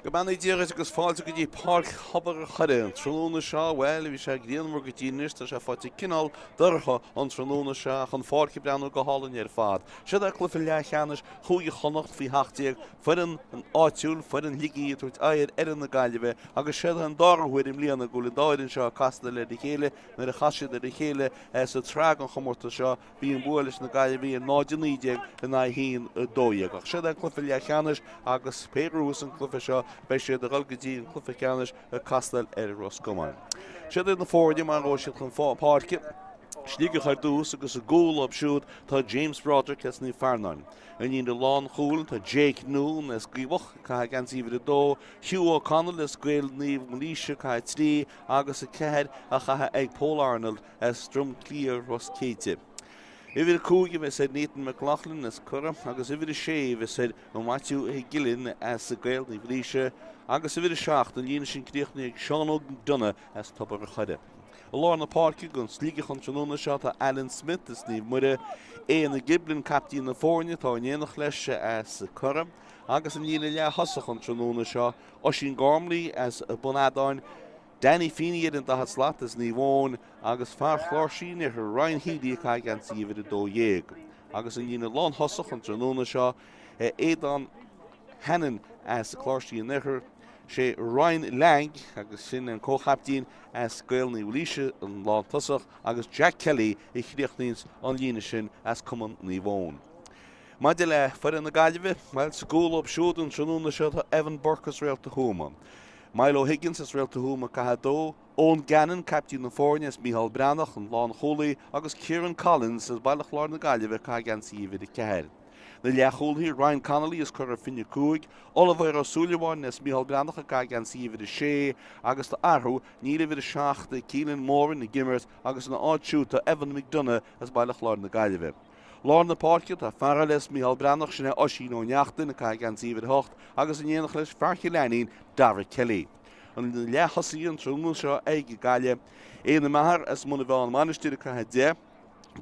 Gabana díris agus fáilte go dtí Páirc Chobar chuide an tróna seo bhfuil bhí sé gréanmhar go dtínis tá sé fáilte cinál dorcha an tróna seo chun fáirci breanú go hálainn ar fad. Siad a Cluiche Leathcheannais chuaigh Chonnacht faoi theachtaíag fuireann an áitiúil fuireann ligaí tuairt aiad ar na Gaillimh agus siad an dárhuiir im líana go le dáirann seo casta le de chéile na a chaisiad ar de chéile sa trág an chomórta seo bí an buailis na Gaillimh an 19 in hín dóiag. Ach siad a Cluiche Leathcheannais agus Péirús an Cluiche seo bei sé de galgadí an Cluiche a castal ar Roscommon. Siad na fórdi mar roisiad chun Páirc Sligeach ar dús agus a gúil ab siúd tá James Broderick as ní fearnáin. An íon de lán chúil tá Jake Noon as gíbach ca gan síomh dó, Hugh O'Connell as gcuil níomh Mlaoise ca trí agus a cehead a chatha ag Paul Arnold as strum clíar Roscéite. Ifir cúige bheith said Nathan McLaughlin as Curra, agus ifir sé bheith said Matthew Gillin as a Gail ní Mlaoise, agus ifir seach an líana sin críochnaí ag Sean O'Donoghue as Tobair chuide. A lá na Páirc gon Sligeach an tróna seo tá Alan Smith as ní muire, na Giblin captaí na fórne tá anéanach leise as Curra, agus an líana le hosach an tróna seo, Oisín Gormley as a Bunadáin, Danny Feeney in the slot as ní bháin agus fear chláirsí ar Ryan Healy a gan síomh a dó dhéag. Agus an líana lán hosach an tróna seo, Aidan Hannon as a chláirsí in nithir, sé Ryan Lang agus sin an cóchaptíín as Gail ní Mlaoise an lán tosach agus Jack Kelly i chríochnaíns an líana sin as cumann ní bháin. Maide le fuireann na Gaillimh, weil scúil ab siúd an tróna seo tá Evan Burke as réalta thuama. Milo Higgins as réalta thuama cathadó, Owen Gannon captaí na fórne as Micheál Brannach an lán cholaí agus Kieran Collins as bailach lár na Gaillimh ca gan síomh a ceir. Na leachúilthaí Ryan Connolly as chur finne cúig, Oliver O'Sullivan as Micheál Brannach a ca gan síomh a sé, agus tá arthú níle bhí a seachta Keelan Moran na Gimmert agus na áitiú tá Evan McDonough as bailach lár na Gaillimh. Lár na Páirc tá fearra leis Micheál Brannach sinna Oisín Óneachtain na ca gan síomh a hocht agus an dhéanach leis fearchi leanaín David Kelly. An lechasaí an tróna seo ag Gaillimh, na mahar as muna bheith an manisteir a de,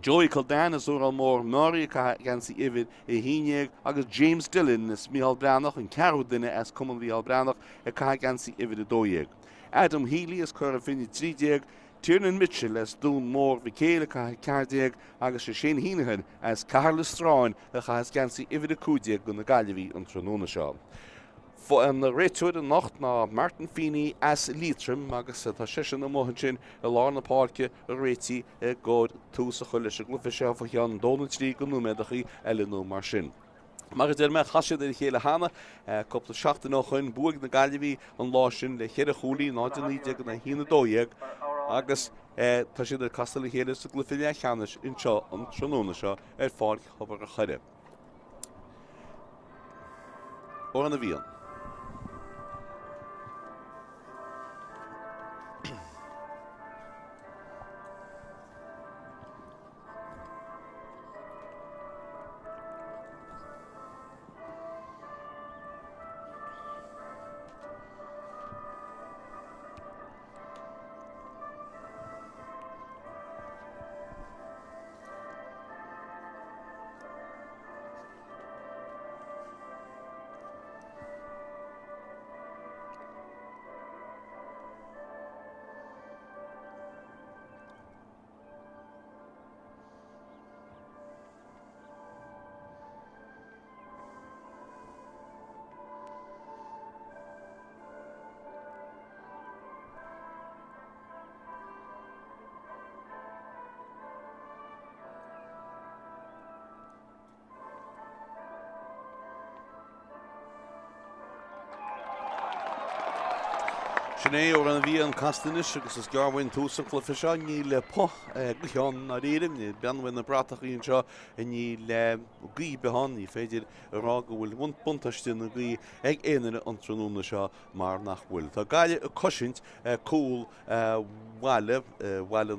Joey Culdan as úr mór Murray gan sí ifid i híineag agus James Dillon as Micheál Brannach an cearú duine as cumann Micheál Brannach a ca gan sí ifid a dóiag. Adam Healy as chur finne trídeag, Tiernan Mitchell as dún mór bhí céile ceardeag agus sé sin híinehan as Carlos Strain a chas gan sí ifid a cúdeag go na Gaillimh an tróna seo. An réitúid an nacht ná Martin Feeney as Leathcheannais agus tá sé na móhan sin a lá na Páirc a réití gád tús a chuile se glufa se fa chean Donald trí go núméidechaí eileú mar sin. Mar dé me chaisiad ar chéile hána, coppla seachtain nach chuin buag na Gaillimh an lá sin le chéad a choúlaí 19 na hína dóiag agus tá siad ar castal chéile sa Cluiche Leathcheannais inseo an tróna seo ar Páirc Chobar chuide. Ó an na bhíon. Sinné ó an bhí an castanis agus is garhain túsa Cluiche seo ní le po gluicheán a réirim ní beanhain na bratachaíonn seo i ní le gaí behan ní féidir ará go bhfuil buntaiste na gaí ag éanaine an tróna seo mar nach bhfuil. Tá gaiile a cosint cúil bhile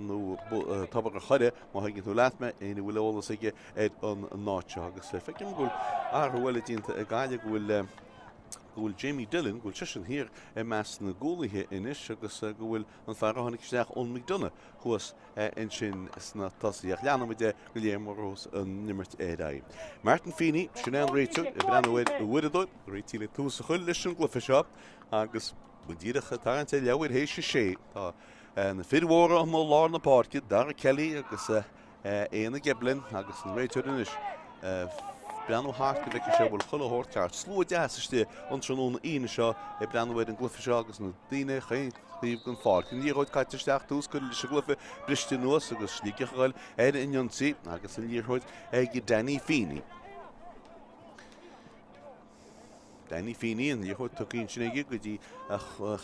nó Tobair chuide má haigh tú leatme éana bhfuil ólas aige an náte agus le feiceann bhfuil arthhuiile dínta a gaiile go bhfuil gohfuil Jamie Dillon gohfuil sisin hir meas na ggólaithe inis agus gohfuil an fearra tháinig isteach ón Mhic Donncha chuas in sin sna tosaíoch leanamide go léarmórós an nimmert édaí. Martin Feeney sin an réiteú I breanhfuid a bhuiadóid réitiile túsa chuil leis an glufa seo agus budíirecha taranta leabhfuid hééis sé tá na fidhóra am lá na páirce dar Kelly agus éana geblin agus an réiteú inis breanú hart go bheice sé bhfuil chulathóir ceart slú deasiste an tróna aine seo breanhfuid an glufa seo agus na daine chéin líomh gon fáil. Ní roid caiiteisteach tús go leis glufa briste nuas agus Sligeach gáil in Ionsaí agus an líorthóid go Danny Feeney. Danny Feeney an líorthóid tucaíonn sin aige go dtí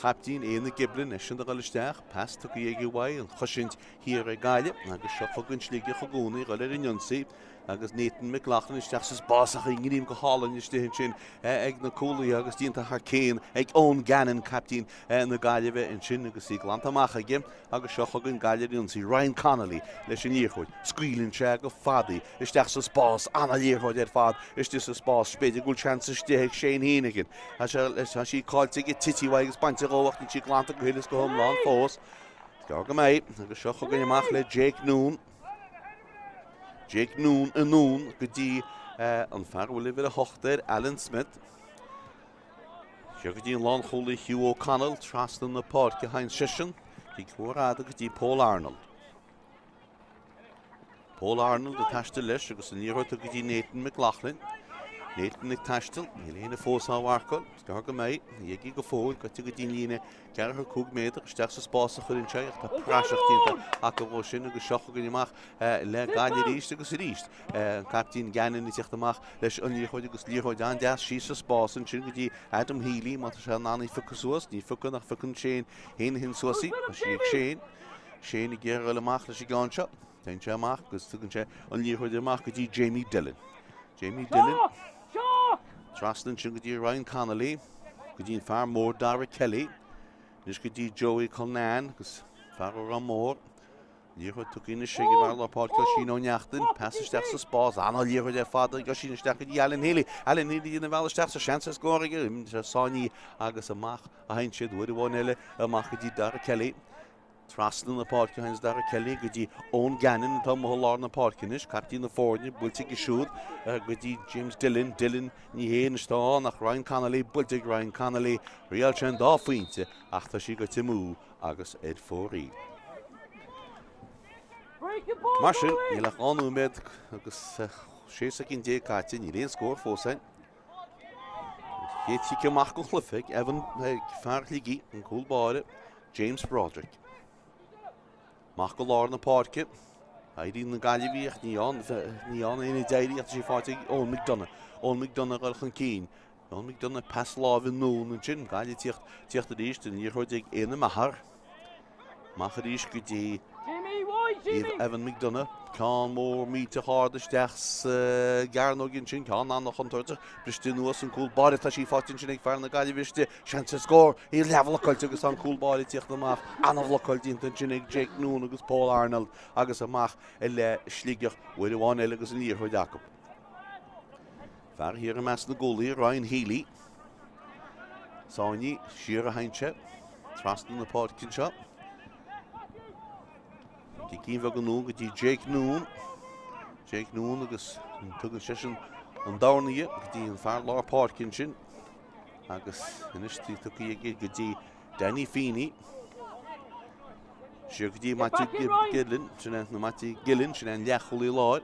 chaptíín éana giblin is sin gáilisteach pas tucaí aige bhaid an choisint hir Gaillimh agus seo chugann Sligeach a gcónaí gáil in Ionsaí agus nétan Miclachlan isteach sa básach ingníim go hálan istehin sin ag na cólaí agus dínta Harcéin ag ón ganan captín na Gaillimh in sin agus í glantamach aige agus seo chugann Gaillimh Ionsaí Ryan Connolly leis an líorthóid scuílann se go fadaí isteach sa spás anna líorthóid fad istí sa spás spéidir gúil chance istéigh sé hínigin a sí cáilte go titíhhaid agus bainte róhacht in sí glanta go hilas go thomláán fós go méid agus seo chugann amach le Jake Noon a Noon go dtí an fearhfuil bhfuil a hochtair Alan Smith. Seo go dtí an lán cholaí Hugh O'Connell trastan na páirce hain sisin dí cuaráda go dtí Paul Arnold. Paul Arnold a taiste leis agus an líorthóid go dtí Nathan McLaughlin. Nathan ag taistil, léana fós á bharcail, go méid, dhéigi go fóil go go dtí líine ceartha 2 méadar isteach sa spása chuirn sé ach tá práiseachtaíonnta ach go bhfuil sin agus seocha go amach le gáile ríist agus ríist. Captín Gannon is amach leis an líorthóid agus líorthóid an deas sí sa spásan sin go dtí Adam Healy má se nánaí fucasúas, ní fucan nach fucan sé héana hin suasí, sí ag sé i ggéar amach leis i gáin seo, tein sé amach agus tugann sé an líorthóid amach go dtí Jamie Dillon. Jamie Dillon Trastan sin go dtí Ryan Connolly, go dtí fear mór Dara Kelly, nus go dtí Joey Colnan, agus fear an mór. Líorthóid tucaíonn sé go bhar le páirce sin ó neachtain, pas isteach sa spás, anna líorthóid fada go sin isteach go dtí Alan Healy. Alan Healy dtíana bhil isteach sa seansa scóraige, se sáinní agus amach a hain siad bhuiid bháin eile amach go dtí Dara Kelly. Trastan na páirce hains Dara Kelly go dtí ón Gannon tá lá na páircinis, captín na fórne, builte go siúd go dtí James Dillon ní héana stáán nach Ryan Connolly, builte Ryan Connolly, rialse an dá faointe ach tá sí go timú agus fórí. Mar sin, nílach anúméid agus sé cin dé caite ní réon scór fósain. Héad sí amach go chlufiig, Evan fearlíí an cúlbáire, James Broderick. Mach go lár na páirce, haidí na Gaillimh ní an éana déirí at sí fáte ón Mhic Donncha. Ón Mhic Donncha galchan cín. Ón Mhic Donncha pas láh in nún an sin, Gaillimh tíocht a ríist an líorthóid ag éana mahar. Mach a ríist go dtí Evan Mhic Donncha, cán mór míte háard isteach gearnógin sin, cán annach an tuirte, briste nuas an cúlbáire tá sí fátin sin ag fear na Gaillimhiste, seansa scór, í leabhlacáilte agus an cúlbáire tíocht amach, anamhlacáiltínta sin ag Jake Noon agus Paul Arnold agus amach le Sligeach bhuiid bháin eile agus an líorthóid acu. Fear hir a meas na ggólaí Ryan Healy. Sáinní siar a hainse, trastan na páircin seo. Dí cíimh go nún go dtí Jake Noon agus tugann sisin an dánaí go dtí an fear lá páircin sin agus inistí tucaí aige go dtí Danny Feeney. Siar go dtí Matthew Gillen sin an leacholaí láid.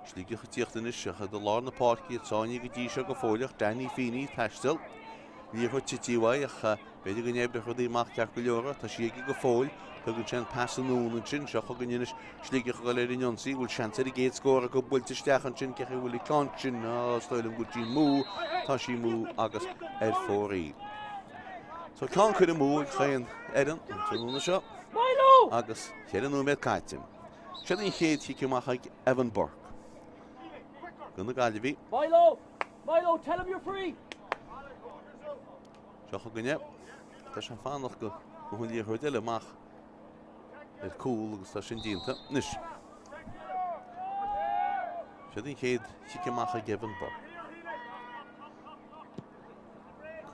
Sligeach tíocht inis secha do lá na páircí sáinní go dtí seo go fóileach Danny Feeney taistil. Líorthóid titíhhaid ach beidir go néibh chudí amach ceart go leora, tá sí go fóil. Tugann sin pas an nún an sin seo chugann inis Sligeach go léir in Ionsaí bhfuil seansa i géad scóra go builte isteach an sin ceithí bhfuil cán sin stoilm go dtí mú, tá sí mú agus fórí. So cán chuir mú ag chéan an tróna seo agus chéad an núméid caiitim. Sead an chéad hí amach ag Evan Burke. Gonna Gaillimh. Milo, tell him you're free. Seo chugann tá sin fánach go bhfuil líorthóid eile amach cúil agus tá sin dínta. Nis. Sead an chéad sí amach ag Evan Burke.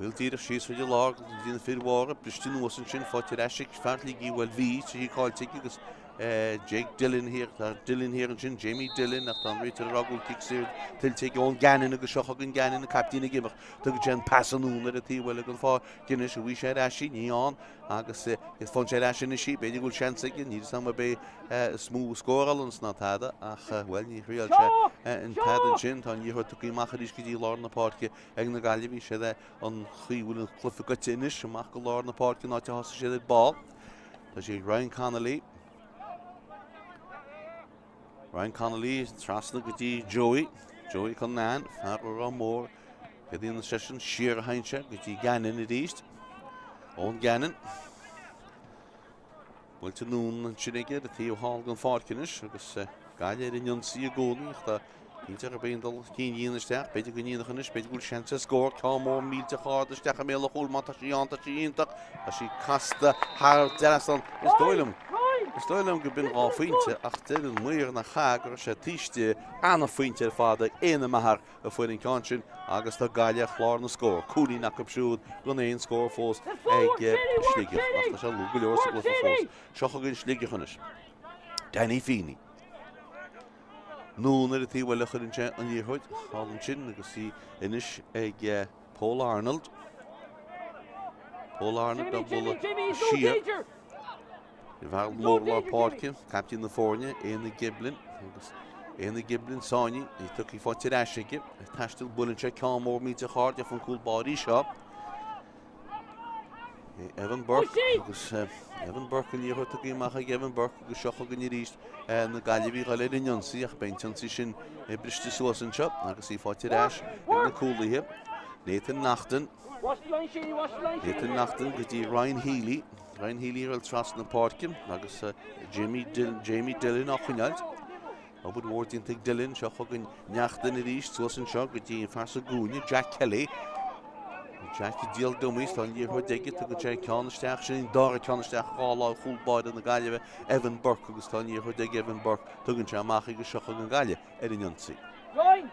Wiltíidir síos fuidir lá dína firhhara, Bristún was an sin fáilte eisic feartlaí bhfuil ví sí cáilte agus Jake Dillon here an sin, Jamie Dillon nach an réitir ragúil kicksir tiltte ón ganin agus seochagan ganin na captína gimach tugad gen passanúna a tíhfuil an fá ginne se bhí sé eisi níán agus is fón sé eisi na sí, beidir gúil seansa gin, ní sam be smú scóralans na tada ach bhfuil ní rial se an tadan sin tá níhir tuí machadís go dtí lá na páirce ag na Gaillimh sé an chuúil an clufa go tinis amach go lá na páirce ná hasa sé ball. Tá sé Ryan Connolly trasna go dtí Joey chun náin fear an mór go dtí na session siar haintse go dtí ganin i ríist ón ganin bhfuilte nún an sinige a tíomh hall gan fácinis agus gaiile inionsaí a gcónaí tá ítear a béindal cíníonaisteach beidir go níonachchanis beidir gúil seansa scór cámór mílte cháisteach a méle chúil mata sí ananta sí ionach a sí casta thar deasan is dóilm. Stoilm go bin á faointe ach an muir na chagur sé tíiste anna faointe fáda éana mahar a fuin cáin agus tá gaiile chlár na scór. Cúlí nach siúd gon éon scór fós ag Sligeach nach se lú go leor sa glufa fós. Seocha gon Sligeachchanis. Danny Feeney. Nún a tíhfuil chuinse an díhuiid hálan sin agus sí inis ag Paul Arnold. Paul Arnold a bhla siar. Bhar mór Páirc, captain na fórne, éana Giblin, agus éana Giblin sáine, í tuí fáilte eisiige, taistil bulann sé cámór míte cháde fan cúlbáí seo. Evan Burke agus Evan Burke an níor tuí macha Evan Burke agus seocha gan ríist na Gaillimh gaile inionsaí ach beintansaí sin briste suasan seo, agus í fáilte eis na cúlaithe. Nathan Nachton go dtí Ryan Healy ar tras na Páirc agus Jamie Dillon á chuineáilt. A bud mórtínta Dillon seo chugan neachtain i ríist suasan seo go dtí farsa gúine Jack Kelly. Jack díal dumís tá níor deige tu go sé ceanisteach sin dá ceanisteach gálá chúlbáid na Gaillimh Evan Burke agus tá níor deige Evan Burke tugann sé amach go seocha an Gaillimh ar inionsaí. Ryan,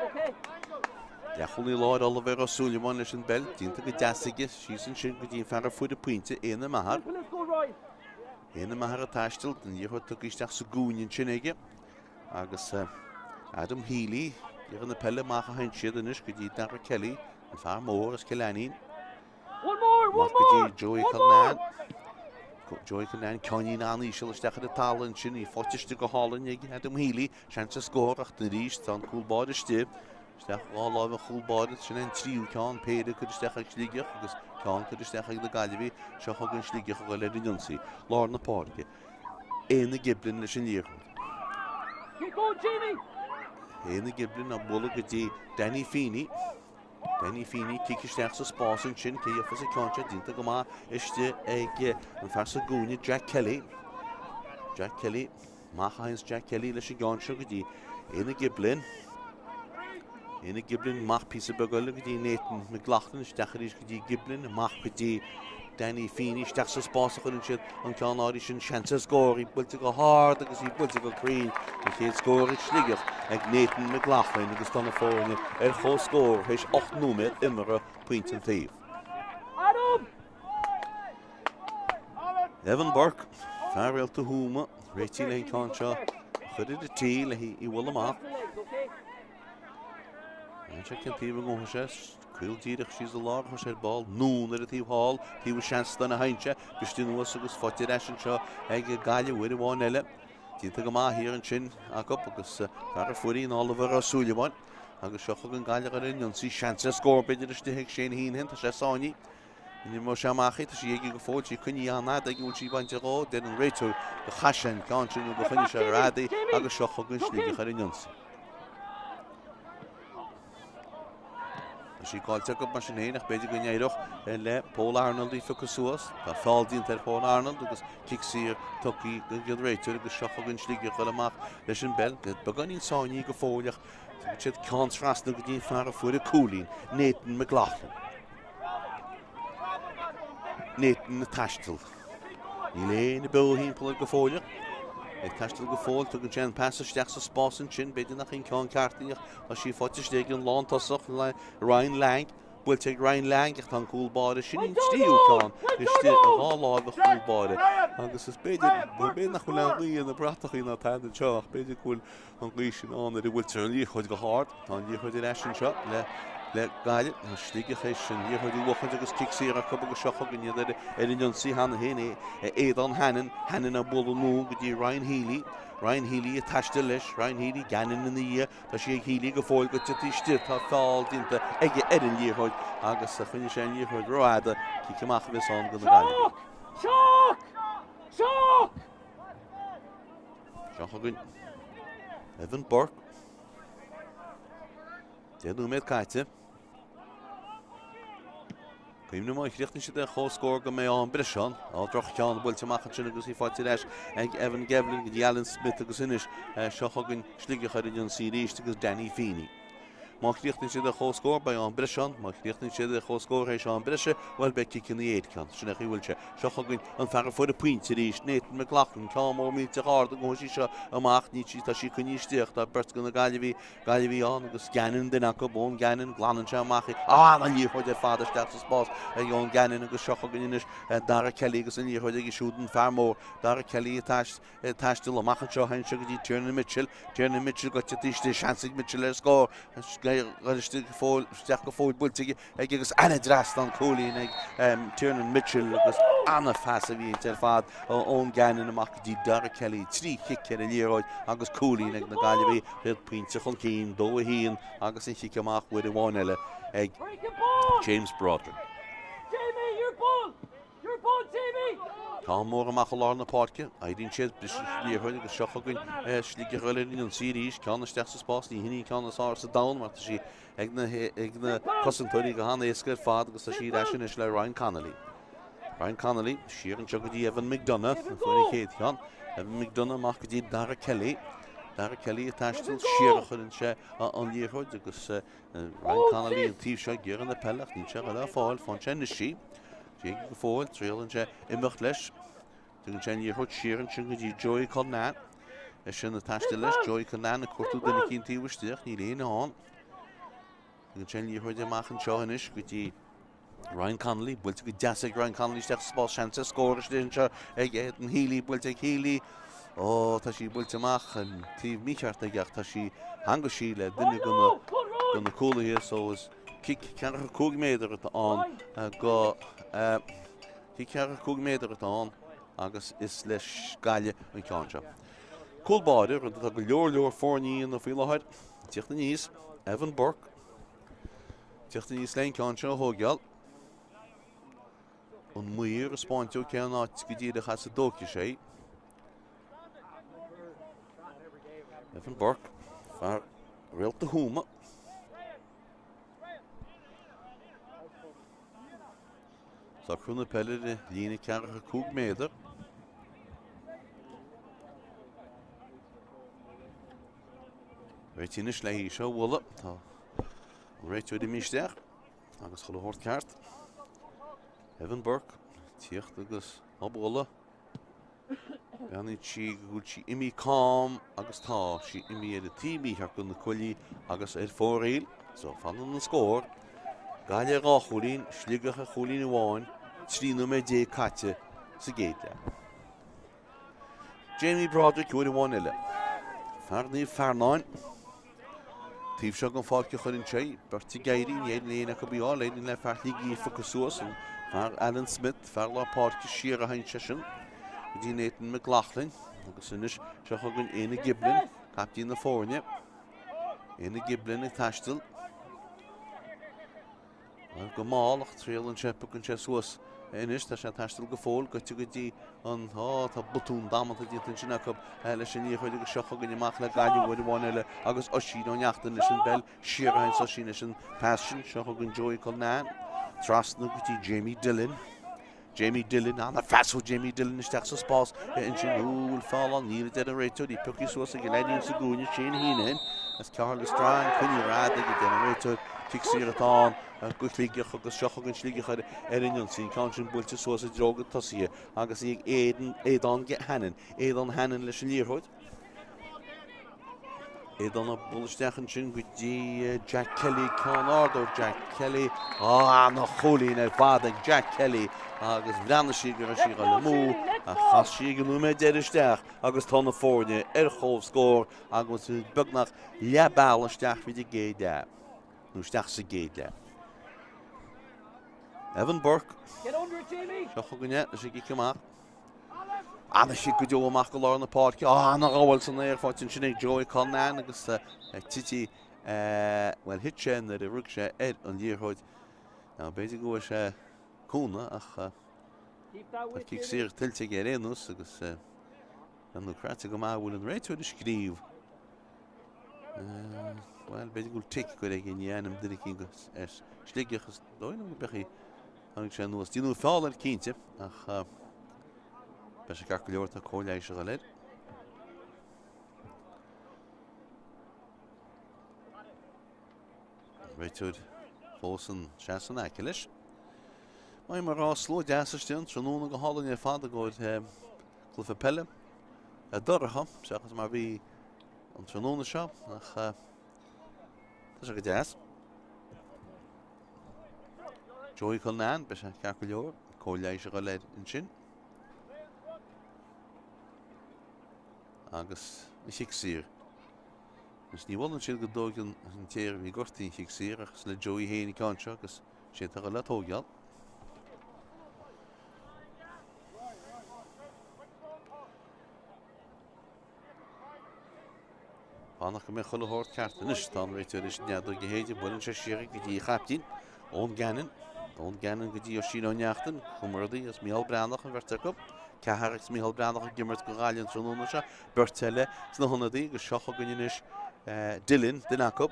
okay. Deachúlí láir alla bheith asúlamáin leis an bell, dínta go deasaige síos an sin go dtíon fear fuid a puinte éana mahar. Éana mahar a taistil den níor tuisteach sa gúin sin aige agus Adam Healy ar an na Peile macha hain siad inis go dtí Dara Kelly an fear mór as Ciarán. One more. Joey Cullinane. Joey Cullinane ceannaí ná ísisiil isteach a talann sin í fáteiste go hálann ag Adam Healy sean sa scór ach na ríist an cúlbáid istib. Steach gáláim a chúlbáid sin an tríú ceán Peile chud isteach ag Sligeach agus ceán chud isteach ag na Gaillimh seo chugann Sligeach go leir in ionsaí. Lár na Páirc. Éana Giblin leis an díorchud. Keep going, Jamie. Éana Giblin a bula go dtí Danny Feeney. Danny Feeney ciicisteach sa spásan sin céofa sa ceánte dínta go má iste ag an farsa gúine Jack Kelly. Macha hains Jack Kelly leis an gáinse go dtí Éana Giblin. Éana Giblin mach písa begaile go dtí Nathan McLaughlin stechar is go dtí Giblin mach go dtí Danny Feeney steach sa spása chuinn siad an ceán áirí sin seansa scóir í builte go hard agus í builte go crín an chéad scóir Sligeach ag Nathan McLaughlin agus tána fórne ar chó scóir héis 8 núméid imire puint an taobh. Evan Burke fearréalta húma réití le ceán seo chuidir a tí le í bhfuil amach. Se cintíh go sé cuiltíireach síos a lá sé ball nún ar a tíomh hall tíomh seansta na haintse Bristún agus fáilte eis seo ag Gaillimh bhuiir bháin eile. Tínta go maith hir an sin agam agus fear fuirí an Oliver asúlamáin agus seo chugann Gaillimh ar in ionsaí seansa scór beidir istithe sé híon tá sé sáinní. Ní mar sé amachí tá sí ag go fóil sí chuine anna ag bhúil sí bainte rá den an réitú go chaisian ceán sin go chuine sé rádaí agus seo chugann Sligeach ar in ionsaí. Sí gáilte go mar sin éanaach beidir go néireach le Paul Arnold í fucha suas, Tá fáildíonn ar Paul Arnold agus cicsír tuí go réitú agus seochagann Sligeach chuil amach leis an bell, beganín sáinní go fóileach siad ceán frasna go dtíon fear fuair a cúlín, Nathan McLaughlin. Nathan na taistil. Ní léon na beohín pol go fóileach. Ag taistil go fóil tugann sé an pasa steach sa spásan sin beidir nach chin ceán cartaíach a sí fáilte stéig an lán tasach le Ryan Lang builte Ryan Langeach an coolbáide sin stíúán is ráláh coolbáide agus is beidir nach chuil an líon na bratachaí na tan teach beidir chuil an Cluiche an a bhfuil an líchuid go háart an líchuid leis an seo le Gaillimh na Sligeach sin líchuid bhuachan agus kicsaí a cub agus seocha gine an sí hena héna éad an henan a bula nó go dtí Ryan Healy a taiste leis, Ryan Healy ganin in the tá sé Healy go fóil go tíiste tá fáil dínta ige an líchuid agus a chuine sé líchuid roiada cíceach bheits an go na Gaillimh. Shock! Seochagann Evan Burke. Déanú méid caite. Cuimhne mai chríochtaí siad a chóscóir go mé an Briseán á Tráchtaire builte machchan sin agus í fáilte leis ag Evan Gevlin go dtí Alan Smith agus inis seochagann Sligeach ar an síríist agus Danny Feeney. Má chríochtaí siad a chóscóir ba an Briseán, má chríochtaí siad a chóscóir éis an Brise, bhfuil be cicin í éadcan sin a bhfuilte seochagann an fear fuair a puinte ríist Nathan McLaughlin cámór mílte gáda go sí seo amach ní tá sí chuníisteach tá bert go na Gaillimh an agus ganan den go bón ganan glánan se amach an líchuid fáda steach sa spás ón ganan agus seochagann inis Dara Kelly agus an líchuid ag siúdan fearmór Dara Kelly taistil amachchan seo hain se go dtí Tiernan Mitchell go tíiste seansaigh Mitchell ar scór steach go fóil builte ag agus anna drast an cólín ag Tiernan Mitchell agus anna feasa bhí tar fad ón ganan amach go dtí Dara Kelly trí chicear a líróid agus cólín ag na Gaillimh réad puinte chun cín dó a híon agus in chice amach bhuiid a bháin eile ag James Broderick. Jamie, your ball, Jamie! Tá mór amach lá na Páirce, a dtín siad líchuid agus seochagann Sligeach roiile an síríist ceanna steach sa spás ní hinní ceanna sá sa dam mar sí ag na cosintúirí go hána éascair fad agus tá sí sin is le Ryan Connolly. Ryan Connolly, siar an seo go dtí Evan McDonough an fuair chéad cheann. Evan McDonough amach go dtí Dara Kelly. Dara Kelly a taistil siar chuinn sé an líchuid agus Ryan Connolly an tíomh seo ggéar an na Peileach ní se le fáil fan sé na sí. Sé go fóil tríalann sé imimecht leis. Tugann sé líchuid siaran sin go dtí Joey Chonnacht. Sin na taistil leis Joey Chonnacht na cuairtú duna cinn tíomhaisteach ní léana an. Tugann sé líchuid amach an seo inis go dtí Ryan Connolly, bhfuilte go deasig Ryan Connolly steach spás seansa scóir slíonn seo ag an Healy, bhfuilte ag Healy. Tá sí bhfuilte amach an tíomh mícheart ag tá sí hanga sí le duine go na cólaí so is ceanna 2 méadar an go ceanna 2 méadar an agus is leis Gaillimh an ceann seo. Cúlbáide rud go leor fórníí na fileáid tíochta níos Evan Burke tíochta níos lein ceann seo thógeal an muir a spáinteú ceann áit go dtí a chasa dóci sé. Evan Burke fear réalta húma. Tá chuna Peile de lína ceanna 2 méadar. Réitíine sléí seo bhla tá réitúid i míisteach agus chola hort ceart. Evan Burke tíocht agus bhla. Beannaigh sí go sí imi cám agus tá sí imi ar a tíbí ar go na coilí agus ar fóréil so fanna na scór. Gaillimh á cholín, Sligeach a cholín amháin, tríú mé dé caite sa géite. Jamie Broderick chuir amháin eile. Fearnaíomh fearnáin. Tíobh seo an fáilte chuirn sé, bertí gaiirí éidir léana go bíá léidir le feartlaí focus suas fear Alan Smith, fear lá Páirc siar a hain sin. Dí Nathan McLaughlin agus inis seochagann Éanna Giblin, captaí na fórne. Éanna Giblin ag taistil. Go máach tríalann sé pucann sé suas inis tá sé taistil go fóil go dtí an tá butún dámanta dtíantain sin acu leis sin líchuid agus seochagann amach le Gaillimh bhuiid amháin eile agus osí ó neachtain leis an bell siar a hain sa sin leis an passion seochagann Joey Chonnacht. Trasna go dtí Jamie Dillon anna fasú Jamie Dillon isteach sa spás in sin bhúil fáil an níl de réitú í puci suas a leíonn sa gúine sin híine as Carl Strang chuine rád ag de réitú tií atá go Sligeach agus seochagann Sligeach ar inon sin cá sin builte suas a drogad tasí agus ag éan ge hanan leis an líorthóid. Édan a bulisteach sin go dtí Jack Kelly Conard Jack Kelly na cholín fád Jack Kelly agus bhreanna sí gur sí le mú a chas sí go mé deisteach agus tána fórne chomh scór agus bugnach lebálisteach hí géide nústeach sa géide. Evan Burke Get under it, Jamie. seo gonne sé cumach. Anna si go deo amach go lá na Páirc na gáil san éir fáin sin ag Joey Connan agus tití well hit sé na rug sé an líorthid beidir go sé cúna ach Keep that with kick Jamie. sir tilte ger enus agus an no krate go ma bhfuil an réitú de scríb. Well beidir go tic go ag in dhéanam duine agus Sligeach gus dóinm bechi an sé nuas dínú fáil ar cínte ach be sé gar go leor a cóléis go leid. Réitúd fósan seaan aiceis. Mai mar rá sló deasastíon tróna go hálainn ar fád a góid Cluiche Peile a doracha seachas mar bhí an tróna seo ach tá sé go deas. Joey Connan be sé gar go leor cóléis go leid in sin. Agus Mhic sir. Is ní bhfuil an siad go dógan an téir bhí gortaí Mhic sir agus le Joey hAoine seo agus sé go le tógeal. Annach go mé chollehort cartain is tá réitir is neadú go héidir buinn sé siir go dtí chaptín ón ganan go dtí ó Chionhneacháin chumrdaí as míal breannach an bhirte go. Ceharach míhall breannach a gimmert go gáilinn tróna se Bertile sna honnaí go seocha gois Dylan Dinacop.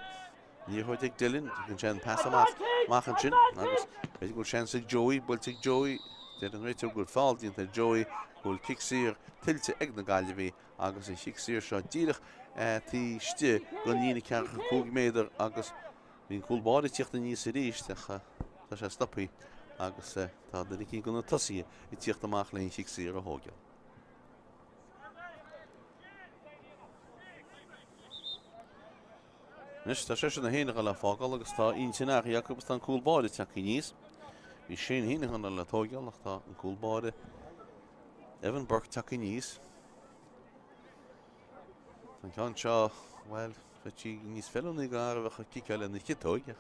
Ní chuid ag Dylan gon sé passamach machchan sin agus beidir go seansaigh Joey builteigh Joey de an réitir go fáiltínta Joey goil kick sir tilte ag na Gaillimh agus i Mhic sir seo díirech tí sti go nína cearcha 2 méidir agus hín cúlbáide tíochtta níos sa ríist tá sé stoppaí agus tá duine cí gona tosaí i tíocht amach le Mhic sir a thógeal. Nis tá sé na héanaach le fágáil agus tá intinach Jacob tá an cúlbáide teachí níos. Bhí sé híine le tógeal nach tá an cúlbáide Evan Burke teachí níos. An ceann seo well tí níos fellúna gar bhecha cíceile na chitóigeach.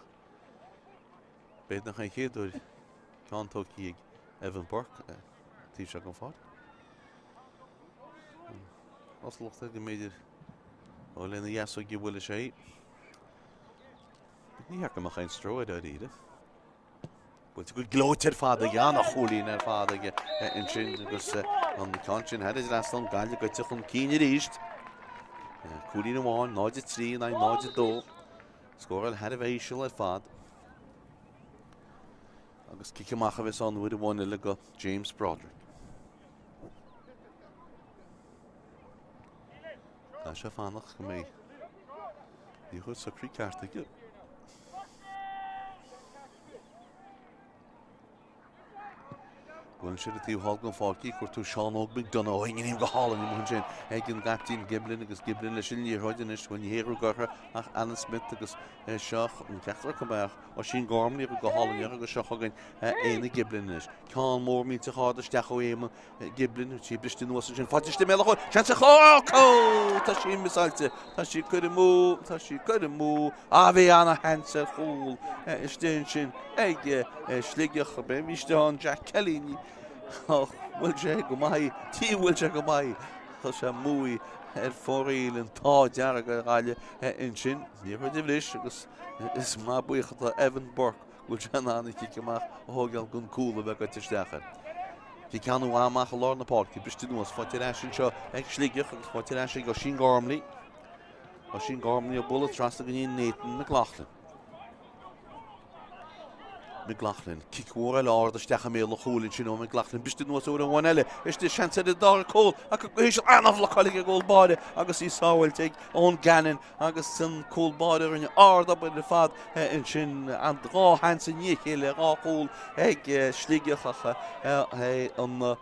Béad nach an chéadúir ceantóí ag Evan Burke tí se go fád. Oslochta go méidir ó lena dheasú go bhfuil sé. Ní heach amach ein stróid a ríide. Bhfuil go glóid ar fád a cholín ar fád in sin agus an ceann sin heidir leaslan gaiile go tuch an cíine ríist. Cúlín amháin, náide 3 na náide 2. Scórail head a bhéisiil ar fád. Agus cicimach a bheits an bhuiid bháine le go James Broderick. Tá sé fánach go mé ní chuid sa crí carta go. Gwn siad a tíú hall gan fácií chuir tú Seán Óg donna óingin go hálan í mun sin ag an gaptíín Giblin agus Giblin le sin líorthidin is bhain héirú gotha ach Alan Smith agus seach an ceachtar cumbeach ó sin gámlí go hálaíar agus seochagan éana Giblin is. Ceán mór míte cháda steach ó éime Giblin tí bristí nuas sin fáiste mé chuil sean sa chácó tá sin misáilte tá sí chuir mú a bhí anna hensa chúil is déin sin ag Sligeach a bé míisteán Jack Kelly bhfuil sé go maith tíhfuil se go maith Tá sé múi ar fóraíil an tá deara go gáile in sin ní chuid bhris agus is má buíocha Evan Burke bhfuil se anna cicamach thógeal gon cúla bheith go teisteachar. Bhí ceanú amach a lá na Páirc bristí nuas fáilte sin seo ag Sligeach agus fáilte go sin gámlaí ó sin gámlaí a bula trasta go níon Nathan McLaughlin. McLaughlin, cicúra láir de steach mé le choúlinn sin ó McLaughlin bistí nuas úr an bhain eile is de seansa de dar cóil a go hééis anmhla choige ggóilbáide agus í sáhailte ón ganan agus san cóilbáide rinne arda bu de fad in sin an rá hansa níchéile rá cóil ag Sligeach an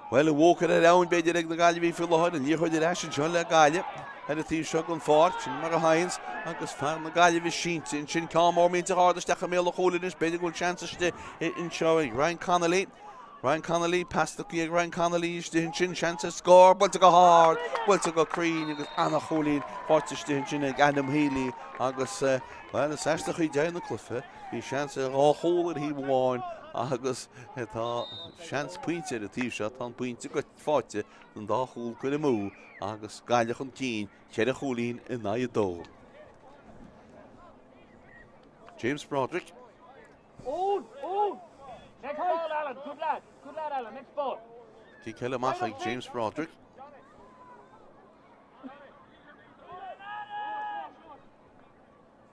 Well, walker around beidir ag na Gaillimh fi láthir an líor chuidir eis an seo le Gaillimh ar a tíobh seo an fáirt sin mar a hains agus fear na Gaillimh sínt sin cámór mínta hádasteach a méle cholanis beidir gúil chanceiste in seo ag Ryan Connolly. Ryan Connolly pasta ag Ryan Connolly istí sin chance score builte go hard builte go crín agus anna cholín fáirtiste sin ag Adam Healy agus well is eiste chuí dean na clufa hí chance á hólar hí bháin agus tá chance puinte a tíobh seo tá puinte go fáte an dá chúl go i mú agus gaiilech an cín cheir a cholín in na dó. James Broderick. Next ball, Alan. Good lad, Alan. Next ball. Kick amach ag James Broderick.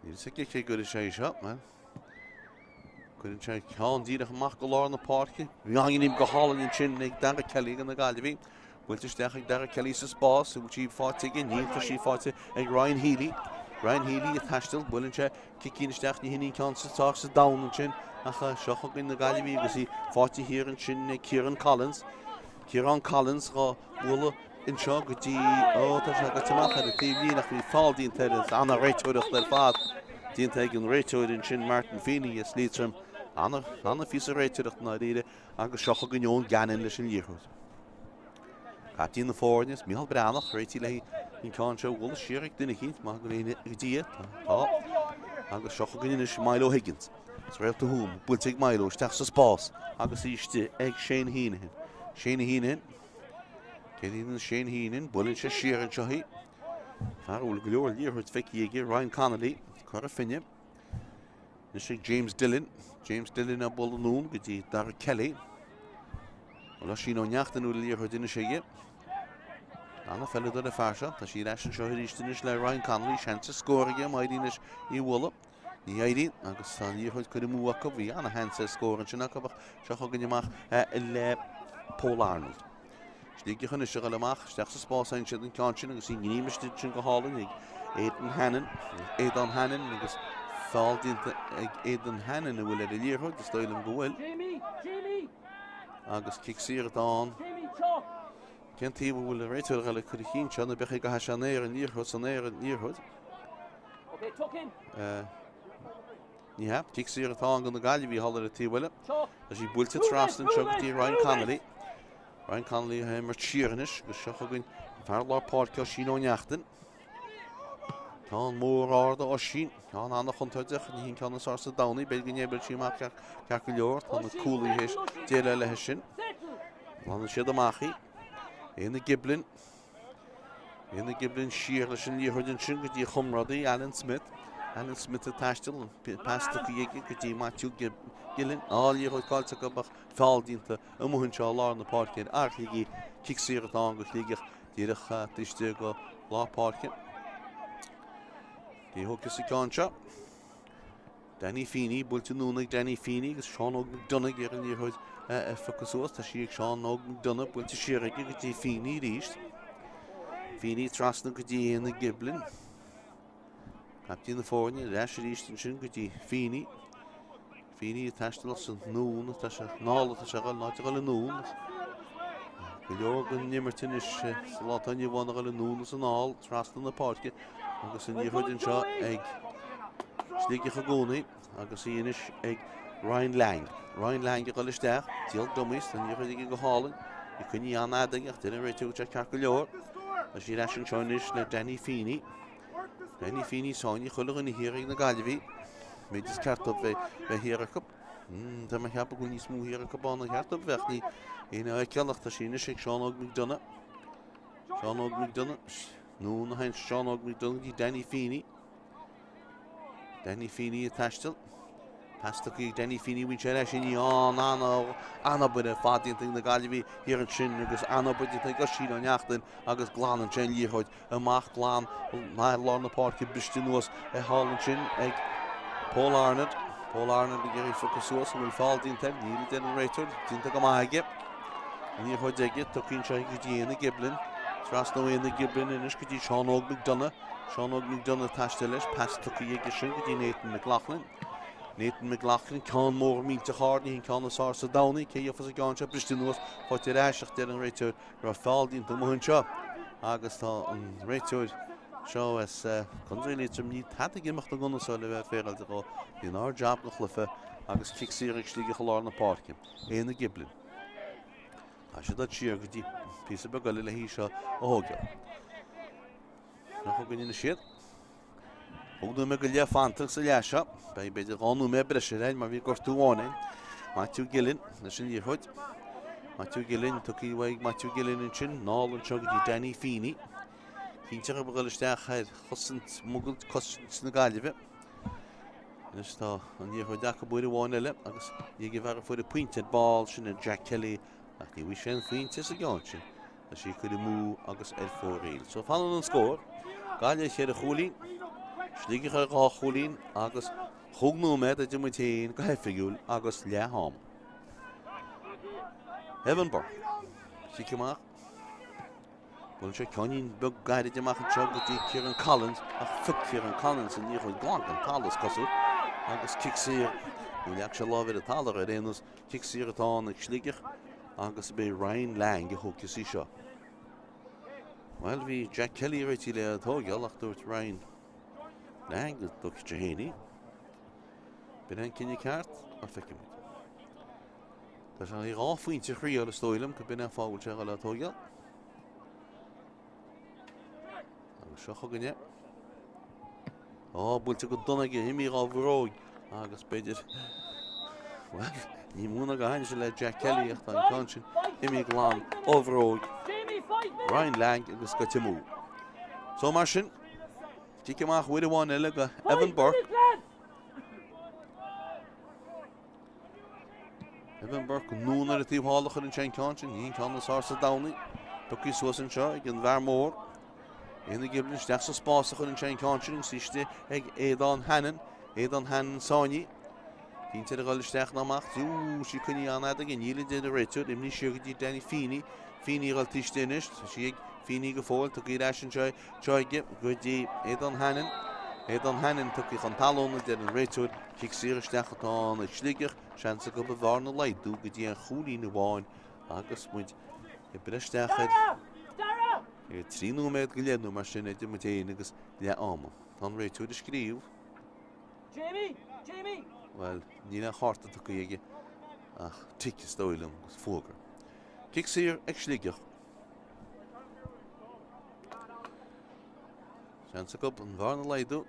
Níl sa kick go sé seo, man. Couldn't sé Chaoin díach amach go lá na Páirc. Bhí anganim go hálan in sin ag Dara Kelly an na Gaillimh. Builteisteach ag Dara Kelly sa spás, sú sí fáte ag níl tá sí fáte ag Ryan Healy. Ryan Healy a taistil, builteisteach cicínisteach ní hinní can sa tá sa down sin. Acha seoch in na Gaillimh agus í fáte hir an sin Ciarán Collins. Ciarán Collins rá bhla in seo go dtí tá se go tamach ar a tíomhlíonach bhí fáil dínta anna réiteoireach le fad. Dínta ag an réiteoir in sin Martin Feeney is líitrim anna fís a réiteoireach na riide agus seocha go neon ganin leis an líorthúd. Captain na fórne Mícheál Bránach réití le in cáin seo bhla siarach duine chéint má go réine dí agus seocha go is Milo Higgins. Réil to húm, builte ag Milo isteach sa spás agus íste ag Shane Heenan. Shane Heenan, céiríonn Shane Heenan, builinn sé siar an seo hí. Fearúil go leor líorthúd feici ag Ryan Connolly, chuir a finne. Is ag James Dillon a bol nún go dtí Dara Kelly. Ola sin ó neachtain úil líorthúd duine sé. Anna fellad ar a fearse, tá sí leis an seo ríistenis le Ryan Connolly, seansa scóraige maidínis í bhla. Ní éirí agus tá líorthúid chuir múacha bhí anna hensa scóran sin acabach seocha go amach le Paul Arnold. Sligeach an is amach steach sa spás ein sin an ceann sin agus í gníimiiste sin go hálainn ag Aidan Hannon agus fáil dínta ag Aidan Hannon a bhfuil ar a líorthúid is dóilm go bhfuil. Agus kick siar atá Kentíh bhfuil a réiteoir le chuir chin se na becha go hasanéir an líorthúid san éir an líorthúid. Ní heb, kick siar atá an na Gaillimh hallar a tíhile. Tá sí builte trastan seo go dtí Ryan Connolly. Ryan Connolly mar tíarnis go seocha gin fear lá Páirc sin ó neachtain. Tá an mór áda ó sin, tá anna chuntáideach ní hín ceanna sásta danaí, beid gin ébil sí mar ceach go leor, tá na cúlaí héis déile le sin. Lána siad amachí. Éana Giblin siar leis an líorthúid sin go dtí chumradaí Alan Smith a taistil pasta go dhéige go dtí Matthew Gillen líorthúid cáilte go bach fáil dínta amúhann seo lá na Páirc archlaigí kick siar atá go Sligeach díreach tuiste go lá Páirc. Dí thugus i cáin seo. Danny Feeney, builte núna Danny Feeney agus Sean Óg McDonagh ar an líorthúid focusúas tá sí ag Sean Óg McDonagh builte siaraige go dtí Feeney ríist. Feeney trasna go dtí Éana Giblin. Captain na fórne leis ríist sin go dtí Feeney. Feeney a taistil san nún tá se nála tá se gáil náte gáil nún. Go leor go nimmertin is látainne bhána gáil nún san nál trasna na Páirc agus an líorthúid seo ag Sligeach a gcónaí agus íonis ag Ryan Lang a gáil isteach tíal dumis an líorthúid go hálainn i chuine an adaigh duine réiteoid a ceach go leor a sí leis an seoinis le Danny Feeney. Danny Feeney sáinne chuile in híir na Gaillimh. Méid is ceartop bheith hiarachab. Tá me cheappa go níos mú hiarachab anna cheartop bheith ní éana ag ceannach tá síne sé Sean Óg McDonagh. Nú na hain Sean Óg McDonagh dí Danny Feeney. Danny Feeney a taistil. Pasta go Danny Feeney bhain sé leis sin anna bud a fádínta na Gaillimh hir an sin agus anna bud go sín ó neachtain agus glán an sin líorthúid amach glán ná lá na Páirc biste nuas a hálann sin ag Paul Arnold a géirí focusúas bhfuil fáil dínta níl den an réiteoir dínta go maige. Líorthúid aige tucinn se go dtí Éana Giblin. Tras nó Éana Giblin inis go dtí Sean Óg McDonagh. Sean Óg McDonagh taistil leis pasta go dhéige sin go dtí Nathan McLaughlin. Nathan McLaughlin can mór mínta cháirní can sá sa dánaí cé fas a gáinse Bristúnas fáte ráiseach ar an réiteúir ar fáildín do muhanse agus tá an réiteúir seo as chundrailítum ní tá gimach do gunnasáil le bheith féil go í ná jab go chlufa agus kicksírig Sligeach lár na Páirc éana giblin. Tá sé dat siar go dtí písa be goile le hí seo ó hógeal. Nach go gine siad. Húdú me go le Fátharta sa leise, bei beidir gáú me breise réin mar bhí gortúháin. Matthew Gillin na sin díhuid. Matthew Gillin tuí bhaig Matthew Gillin in sin nálan seo go dtí Danny Feeney. Cínteach a goilisteach chuir chosint mugalt cosint na Gaillimh. Is tá an díhuid deach buir bháin eile agus dhé bhar fuair a pointed ball sin a Jack Kelly ach ní bhí sin faointe sa gáin sin. A sí chuir mú agus fóréil. So fann an scór, Gaillimh chéad a cholín. Sligeach ar gá cholín agus chugnú méid a dimutéin go hefigiúil agus le hám. Evan Burke. Siceach. Bhfuil sé ceann bug gaiide deach an seo go dtí Ciarán Collins ach fuc Ciarán Collins in níochuid gláán an talas cosú agus kicksír bhfuil leach se lábhir a talar a réanús kicksír atá ag Sligeach agus bé Ryan Lang a thugtas sí seo. Well, bhí Jack Kelly réití le atógeal ach dúirt Ryan Lang a dúirt sé héanaí. Bin an cinne ceart ar feicimid. Tá sé í ráfuointe chríal a stóilm go bin an fáil se le atógeal. Agus seo chuganne. Búilte go donnaige himí á bhróig agus beidir. Well, ní múna go haine se le Jack Kelly ach tá an consin himí glán ó bhróig. Ryan Lang agus go timú. So mar sin, tíceach bhuiide bháin eile go Evan Burke. Evan Burke núna a tíomhálach an sin consin, ní can sá sa dánaí. Tuí suasan seo ag an bhar mór. Éana giblin steach sa spásach an sin consin síiste ag Éadán Hannan sáinní. Cínte a gáilisteach náach dú sí chuní anad a gníile de a réiteúir imní siúgadtí Danny Feeney. Feeney gáil tíisteanist, sí ag Feeney go fáil tuí leis an teige go dtí Éadán Hannan. Éadán Hannan tuí an talóna de an réiteúir kicksíiristeach atá ag Sligeach seansa go bhharna leidú go dtí an cholín bháin agus muid i bristeachid. Tríú méid go léanú mar sin éidir mu téana agus le áma. Tá réitú a scríomh. Well, ní le cháta go ige ach tiice stóilm gus fógar. Kicksír ag Sligeach. Seansa go an bharna leidú.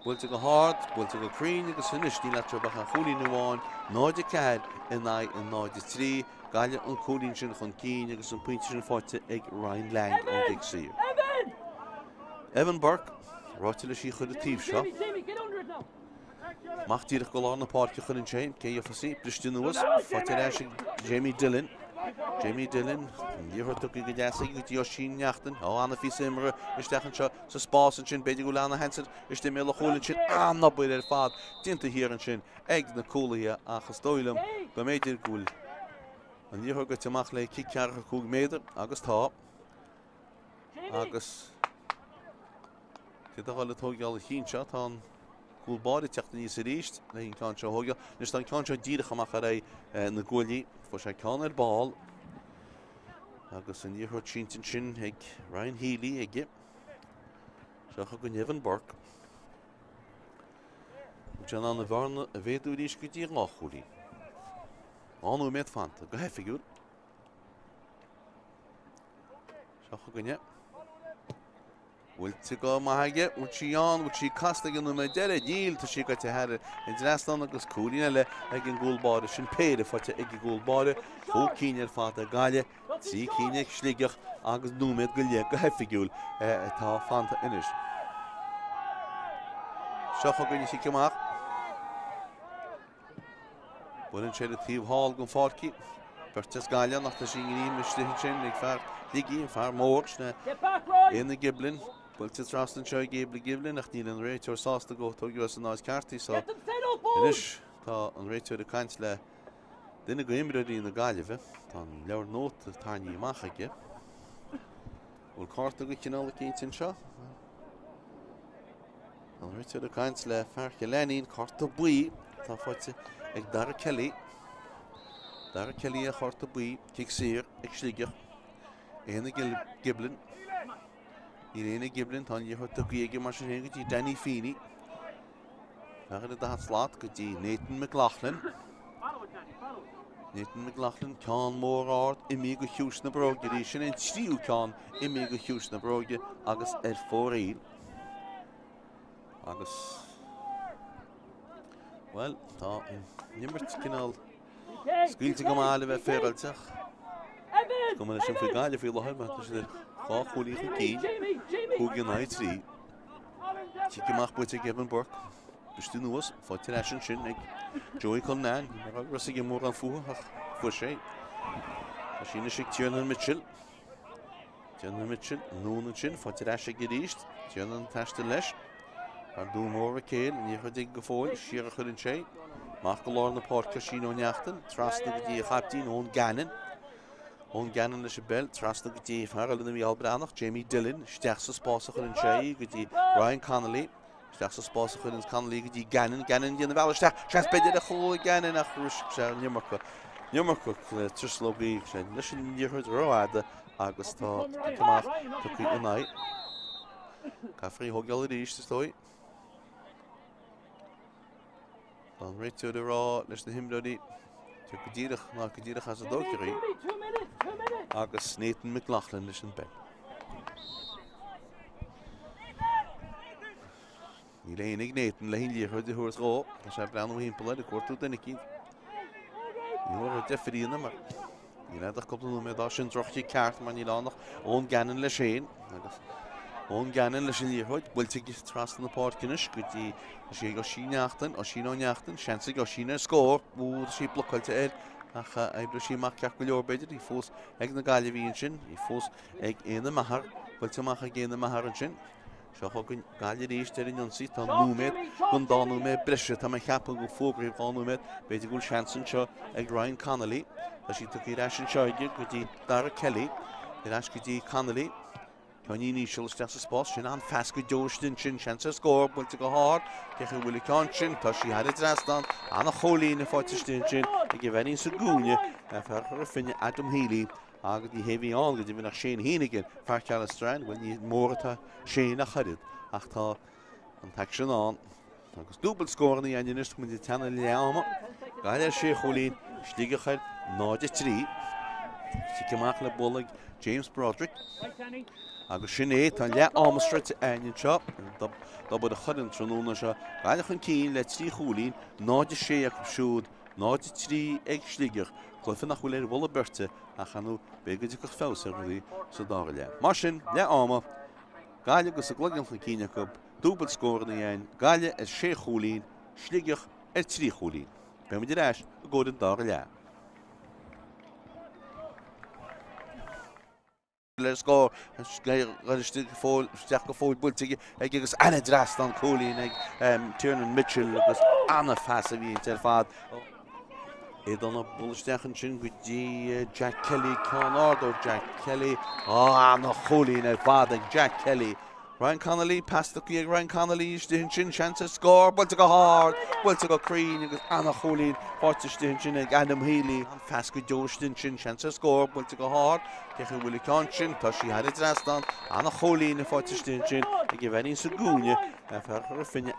Búilte go háart, búilte go crín agus sinistí le bach an cholín bháin, náide cead in náide trí, Gaillimh an cholín sin chun cín agus an pointe sin fáte ag Ryan Lang an kicksír. Evan Burke, ráite le sí chud a tíomh seo. Machtíadach go lá na Páirc chun an sin, cé fasí, Bristúnas, fáte leis Jamie Dillon. Jamie Dillon, níortha go deasa go dtí Chuimhneacháin, anna fí imre isteachchan seo sa spás an sin beidir go leanna hensa iste mé le cholinn sin anna buid ar fad dinta hir an sin ag na cólaithe achas dóilm go méidir gúil. An níortha go teach le cearcha 2 méidir agus tá. Agus Tíad le tógeal a chin seo tá gúlbáide teachta níos a ríist le hín can seo hógeal. Nus tá can seo díireach amach a ré na gúilí fó sé can ar ball. Agus an níortha tíntin sin ag Ryan Healy ige. Seocha go Evan Burke. Tean an na bharna a bhéadú ríis go dtí ráchúlí. Anú méid fanta go hefigiúil. Seocha go ne. Bhfuilte go maithaige bhfuil sí an bhfuil sí casta gan na deire díal tá sí go te head in dreaslan agus cúlína le ag an gúlbáide sin Peile fáte ag an gúlbáide ó cíine ar fáta Gaillimh trí cíine ag Sligeach agus núméid go le go hefigiúil tá fanta inis. Seocha go sí ceach. Bhfuiln sé a tíomhthal gon Fátharta Bertas Gaillimh nach tá sí gníim istithe sin ag fear ligaí fear mór na éana giblin. Bhfuilte trastan seo giblin nach níl an réiteúir sásta go tógiú an náis ceartaí so inis tá an réiteúir a caint le duine go imreí na Gaillimh tá leabhar nót a tarníí amach aige. Bhfuil cáirta go cinál a cíntin seo. An rite de kaint le Páirc lenín corta buí tá fáilte ag dar Kelly. Dar Kelly a corta buí kick sir ag Sligeach. Éna giblin. I réna giblin tá je hot a gige mar sin go dtí Danny Feeney. Dar da hat slát go dtí Nathan McLaughlin. Nathan McLaughlin Ceán mór ard imi go hiús na bróge í sin an tríú Ceán imi go hiús na bróge agus fóraí. Agus well, tá nimmert cinál scuilte go mála bheith férailteach. Go man sin fao gáile fao láthir mar sin chá chúlaí chu cín chúg an áid trí. Tí goach buite Gavin Burke bistú nuas fáilte leis an sin ag Joey Chonnacht mar agus ag mór an fuach fu sé. A sinna sig Tiernan Mitchell. Tiernan Mitchell nún an sin fáilte leis ag ríist. Tiernan teiste leis. Ar dú mór a céil, ní chu dig go fóil, siar a chuann sé. Mach go lár na Páirc Mionúr, trasna go dtí a chaptín ón Gannon. Ón Gannon leis a bell, trasna go dtí Farrell na bhíal branach, Jamie Dillon, steach sa spás a chuann sé, go dtí Ryan Connolly, steach sa spás a chuann Connolly go dtí Gannon, Gannon díana bhela steach, seans beidir a chó Gannon ach rúis sé nimmarcha. Nimmarcha tuslógaí sé, leis sin níorchuid roiáda agus tá cumach tá chuí an áid. Caffrey hogeal a ríist is dói. Dan réitú de rá leis na himdóí tu go ddíireach ná go ddíireach as a dóceí agus Nathan McLaughlin leis an bell. Ní léananig Nathan le híon chuid thuair rá tá sé brean ó hímpla de cuairtú denna cí. Níor a defiríonna mar ní leadach coppla mé dá sin drochtí ceart mar ní lánach ón Gannon le sé agus ón Gannon leis an líorthid, bhfuilte go trasna na Páircinis go dtí sé go Ciarán ó Ciarán, seansa go Ciarán scór bú sí blocáilte éil ach ebre sí mac ceach go leor beidir í fós ag na Gaillimh sin, í fós ag éana mahar, bhfuilte maach ag éana mahar an sin. Seo chu gon Gaillimh ríist ar an ionsaí tá núméid gon dá núméid breise tá mai cheappa go fógraíh á núméid beidir gúil seansan seo ag Ryan Connolly, tá sí tuí reis an seoide go dtí Dara Kelly, reis go dtí Connolly. Chaoin níisiil steach sa spás sin an fes go deoistin sin seansa scór bhfuilte go háir cecha bhfuil ceán sin tá sí head drastan anna cholín na fáitistin sin ag go bhhaín sa gúne a fearchar a finne Adam Healy agus í héhí an go dtí bhí nach Shane Hínigin fearceal strain bhfuil ní mórtá sé nach chuid ach tá an taic sin an agus dúbal scór na dhéanais mu dtí tena leama gaiile sé cholín Sligeach 9-3 sí ceach le bólaigh James Broderick. Agus sin é tá le ámastreite aine seo dá bud a chudann tróna seo gaiile chun cín le trí cholín 9-6 ag siúd 9-3 ag Sligeach chlufa nach bhfuil bhla berte a chanú begad go fésar ruí sa dága le. Mar sin le áma gaiile agus a glugin chun cíine go dúbal scór na dhéin gaiile is 6 cholín Sligeach 3 cholín. Be muidir eis a ggódan dága le. Let's go. Steach go fóil builte ag agus anna drastan cholín ag Tiernan Mitchell agus anna fes a bhíon tar fad. É donna bullsteachan sin go dtí Jack Kelly Ceán ó Jack Kelly anna cholín ag fad ag Jack Kelly. Ryan Connolly pasta ag Ryan Connolly istihinn sin seansa scór bhfuilte go háir bhfuilte go crín agus anna cholín fáirtistihinn sin ag Adam Healy an fes go deoistin sin seansa scór bhfuilte go háir cecha bhfuil ceán sin tá sí head drastan anna cholín na fáirtistihinn sin ag go bhhaín sa gúne a fearchar a finne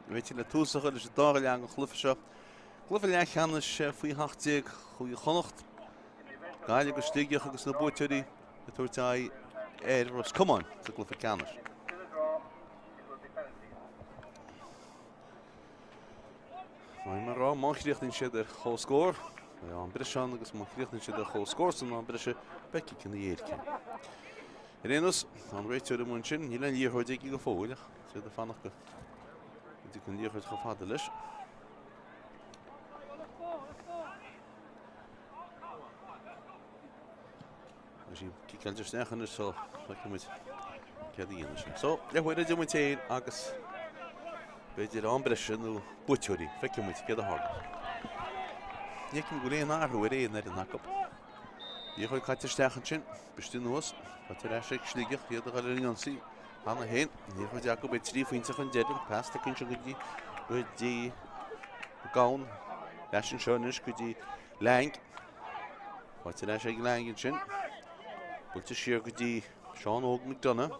Weet je, toezicht is het daar lang Cluiche. Cluiche faoi hachtig goeie Chonnacht. Gaillimh Sligeach agus na Búteoirí a tuairteáil Ros Chaoin sa Cluiche. Maar rá máchríochtainn siad ar chóscór. An Briseán agus máchríochtainn siad ar chóscór san an Brise Beici cin dhéircin. Réanús an réiteoir am sin, ní leon díorthóid ag go fóileach, siad a fannach go. Dí chun díorthóid go fada leis. As you kick just now, and so like him with Kelly. So, yeah, we're ready to maintain August. We did on British no butchery. Fick him with get a hard. You can go in our way in that knock up. You can cut the stachin, bestin was, but the Rashik Sligeach, the other Gaillimh on the head. You can Jacob with 3 points of dead, past the Kinchagudi with the gown, Rashin Shonish, could the lang. What's the Rashik lang in chin? But this year could be Sean McDonough.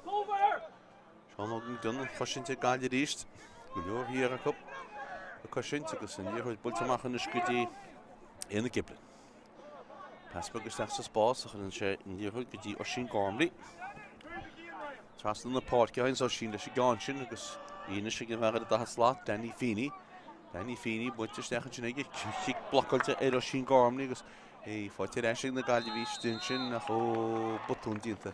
Sean McDonough, cushion to Gaillimh East. You're here a cup. A cushion to go in here with Bultamach and the Scuddy in the Giblin. Passburg is that's a spot, and share in the hood could be Oshin Gormley. Trust in the Páirc and so she gone shin because Inish again at the slot, Danny Feeney, but just that kick block to Oshin Gormley because. Hey, for today, the Gaillimh extension, oh, button dinta.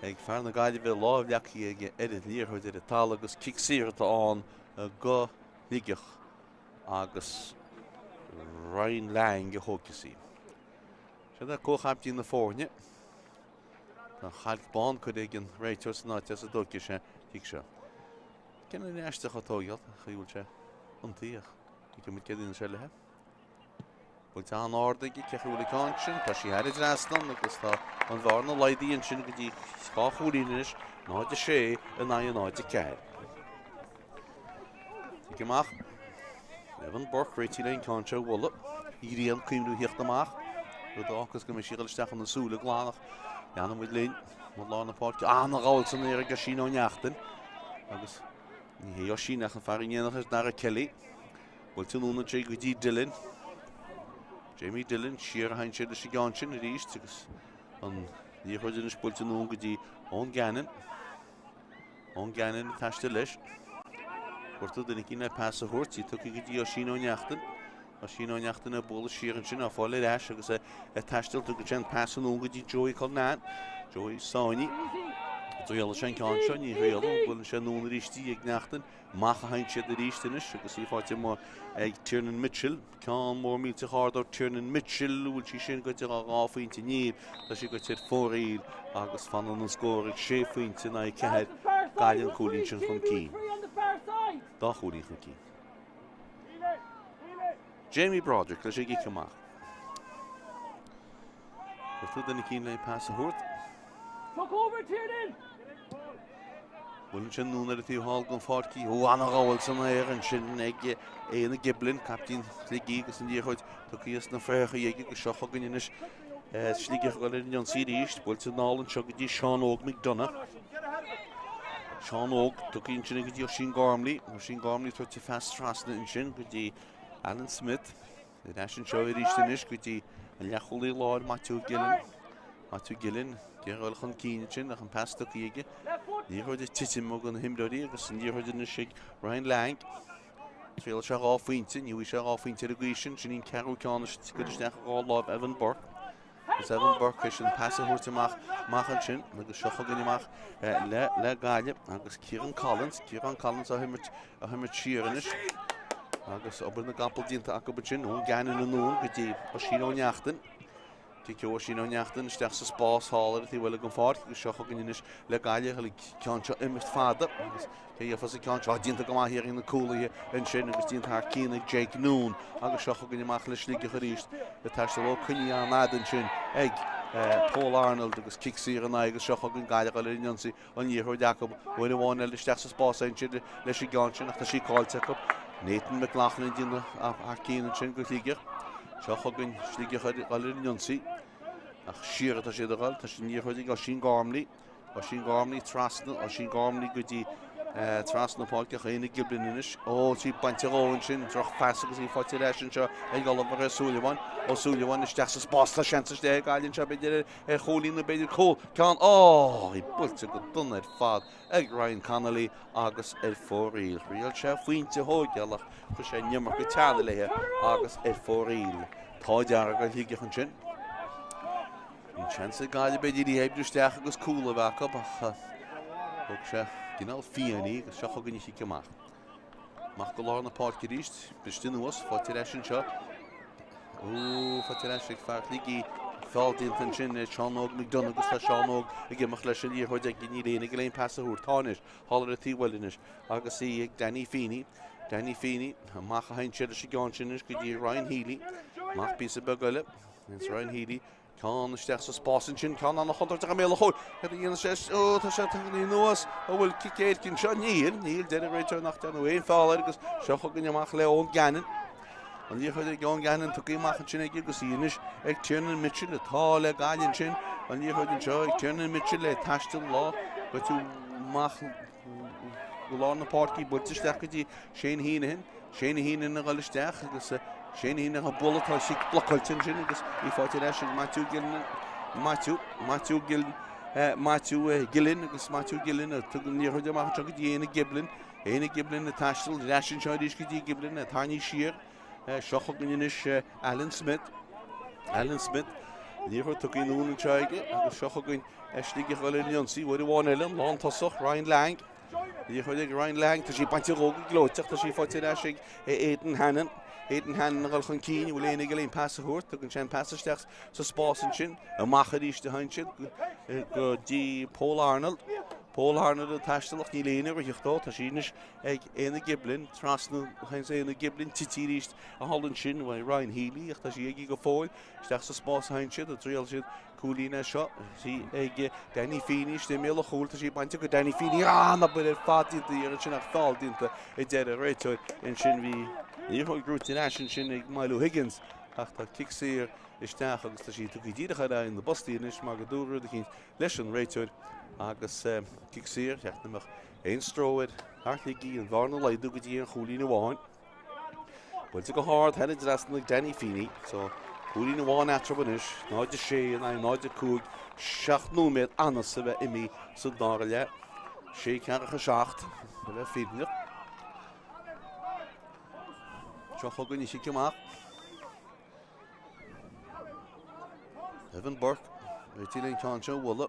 Hey, found the Gaillimh law of Yaki again, edit near her did a talagus kick sear on a go Sligeach Agus Ryan Lang, your hokey. So that go happy in the fornia. The half bond could again, Rachel's not just a dokish, Tiksha. Can I ask the hotoyot? He will check on Tia. You can get in the shell. But an order get Chuimhneacháin sin, tá sí had drastan agus tá an bharna leidí sin go dtí scathúínis náid a sé a náid a ceir. Tíigimach Evan Burke réití leon cáinte bhla í rion Chuimhneacháin amach go dáchas go mé síghaisteach an súla glánach leanam bhfuil léin má lá na Páirc na gáil san éar go Mionúr agus ní hé sinach an farínéanachas nar a Kelly bhfuil túnúna sé go dtí Dillon Jamie Dillon, Ciarán siad a Sigáin a ríist agus an díorthaid is builte nó go dtí ón Gannon taiste leis. Cuirtú duna cína pass a thuirt, tucha go dtí Mhic a bóla Ciarán sin á fáil leis agus a taistil tu go tean pass nó go dtí Joey Chonnacht, Joey Sáine. Dúil sé ceán seo ní réal bhfuil sé nóna ríistí ag neachtain, macha haint siad a ríistenis agus í fáilte má ag Tiernan Mitchell, ceán mór mílte chárdá Tiernan Mitchell bhfuil sí sin go te ráfaointe níl, tá sí go teir fóraíl agus fanan an scóir ag sé faointe na ceir Gaillimh cúlín sin chun cín. Dá chúlín chun cín. Jamie Broderick leis ag gic amach. Cuirtú duna cín le pass a thuirt. Took over, Tiernan! Bhfuil sin núna a tíomháil go Páirc ó anna gáil san éar an sin ag éana Giblin, captain Sligeach agus an díorthaid tuchaíos na fécha dhéige go seocha go inis Sligeach go lein an síríist, bhfuil sin nálann seo go dtí Sean McDonough. Sean tuchaíonn sin go dtí Oshin Gormley tuirte fast trasna in sin go dtí Alan Smith, the sin seo a ríist inis go dtí an leacholaí láir Matthew Gillen, Gearil chun cíine sin ach an pasta cíige. Díorthaid is titim mo gan himráí agus an díorthaid in sig Ryan Lang. Tréil se ráfaointe, níú se ráfaointe a gcuisisin sin íon Craobh go isteach gá láb Evan Burke. Gus Evan Burke is an pasa thuirteach machchan sin agus seocha ganimach le Gaillimh agus Ciarán Collins a himir Ciaránis. Agus obair na gapal dínta acu sin ón Gannon an nún go dtí Mhic. Tí Mhic isteach sa spás hálar tí bhfuil go Páirc agus seocha gníis le Gaillimh le ceanse imirt fada agus chéofa a ceanse dínta go maithíar na cúlaithe an sin agus dínta cína Jake Noon agus seocha gníach le Sligeach a ríist le taiste le cuine an adan sin ag Paul Arnold agus kick Ciarán agus seocha go Gaillimh le inionsaí an díorthaid Jacob bhfuil bháin le isteach sa spás an sin leis i gáin sin ach tá sí cáilte go Nathan McLaughlin dína ar cían sin go Sligeach. Seocha gon Sligeach le inionsaí ach siar tá sé doáil tá sin díorthaid Oshin Gormley trasna Oshin Gormley go dtí Tras na Páirc chéine giblinis ó tí banteáin sin troch fesagus í fáte leis sin seo ag Gaillimh ar Súlaháin ó Súlaháin is deas spásta seantas de gáilinn seo beidir cholín na beidir cól ceán í builte go duna fad ag Ryan Connolly agus fóríl. Rial se faointe hógealach chu sé nimar go teanna léthe agus fóríl. Tá deara go hiigechan sin. Bhín seansa gáile beidir í hebdúisteach agus cúla bhacha bacha. Thug sé Ginál fianaí agus seach gan isí ceach. Mach go lá na Páirc ríist, bistí nuas, fáte leis sin seo. Fáte leis ag fearchlaí fáiltíonn sin Seanóg McDonagh agus tá Seanóg i gimach leis sin í chuide ag gní réana go léon passaúr táis, hálar a tíhhailis agus í ag Danny Feeney. Danny Feeney, mach a hain siad a si gáin sin go dtí Ryan Healy, mach bí sa begaile, ins Ryan Healy. Cán isteach sa spásin sin cán anna chuntarta go méle chóir. Dhéana sé tá sé í nuas ó bhfuil cicéad cinn seo níl de réitear nach an bhéon fáil agus seo chu gnne amach le ón ganan. An dí chuid ag ón ganan tu íachchan sin ag agus íonis ag tíarnan mitse le tá le gáilinn sin an dí chuid an seo ag tíarnan mitse le taistil lá go tú mach go lá na Páirc builteisteach go dtí sé híine na gáilisteach agus Shane hína a bulletá sí blocáiltin sin agus í fáte leis sin Matthew Gillin agus Matthew Gillin a tu níorthaide amach go dtí éana giblin na taistil leis sin seo dtí go dtí giblin a táí siar seocha gníis Alan Smith. Níortha tu í núna teige agus seocha gin Sligeach Lionsaí bhfuir bháin eilean lán tosach Ryan Lang. Ní chuid ag Ryan Lang tá sí banteóga glóteach tá sí fáte leis ag Aidan Hannon gal chun cíine bhfuil éana go léon passaúirt tugann sin passasteach sa spásan sin a machcha ríiste hain sin go dtí Paul Arnold a taistalach ní léana ar hiuchtá tá sínis ag éana giblin trasna hain éana giblin tití ríist a hallann sin bhfuil Ryan Healy ach tá sí ag go fáil isteach sa spás hain sin a tríal sin cúlína seo sí ag Danny Feeney té méle chóil tá sí bainte go Danny Feeney na bud fátíínta ar sin nach fáiltínta i d dead a réiteir in sin bhí Níor grúte sin sin ag Milo Higgins ach tá kicsaír isteach agus tá sí tu ddíirecha in na bostíis mar go dúrú a chin leis an réiteir agus kicsaír teachtamach éon stróid hartlaí an bharna leidú go dtí an cholína bháin. Builte go háard head drasna ag Danny Feeney, so cholína bháin atrabanis, náide sé an náide cúg 7 nóméad anas sa bheith imi sa dára le. Sé ceannacha 7 a bheith fíneach. Seocha go ní sí ceach. Evan Burke, réití leon ceann seo bhla.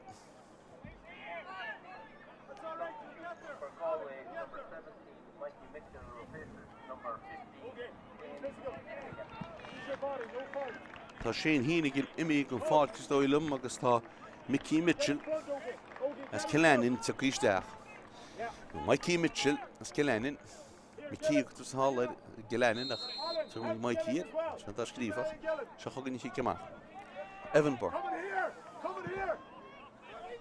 Tá sé hína gin imi go Páirc Gaillimh agus tá Mhic Mitchell as Ciarán sa cíisteach. Mhic Mitchell as Ciarán Mhic tus hall Ciarán ach so Mhic so tá scrífach seocha go ní sí ceach. Evan Burke.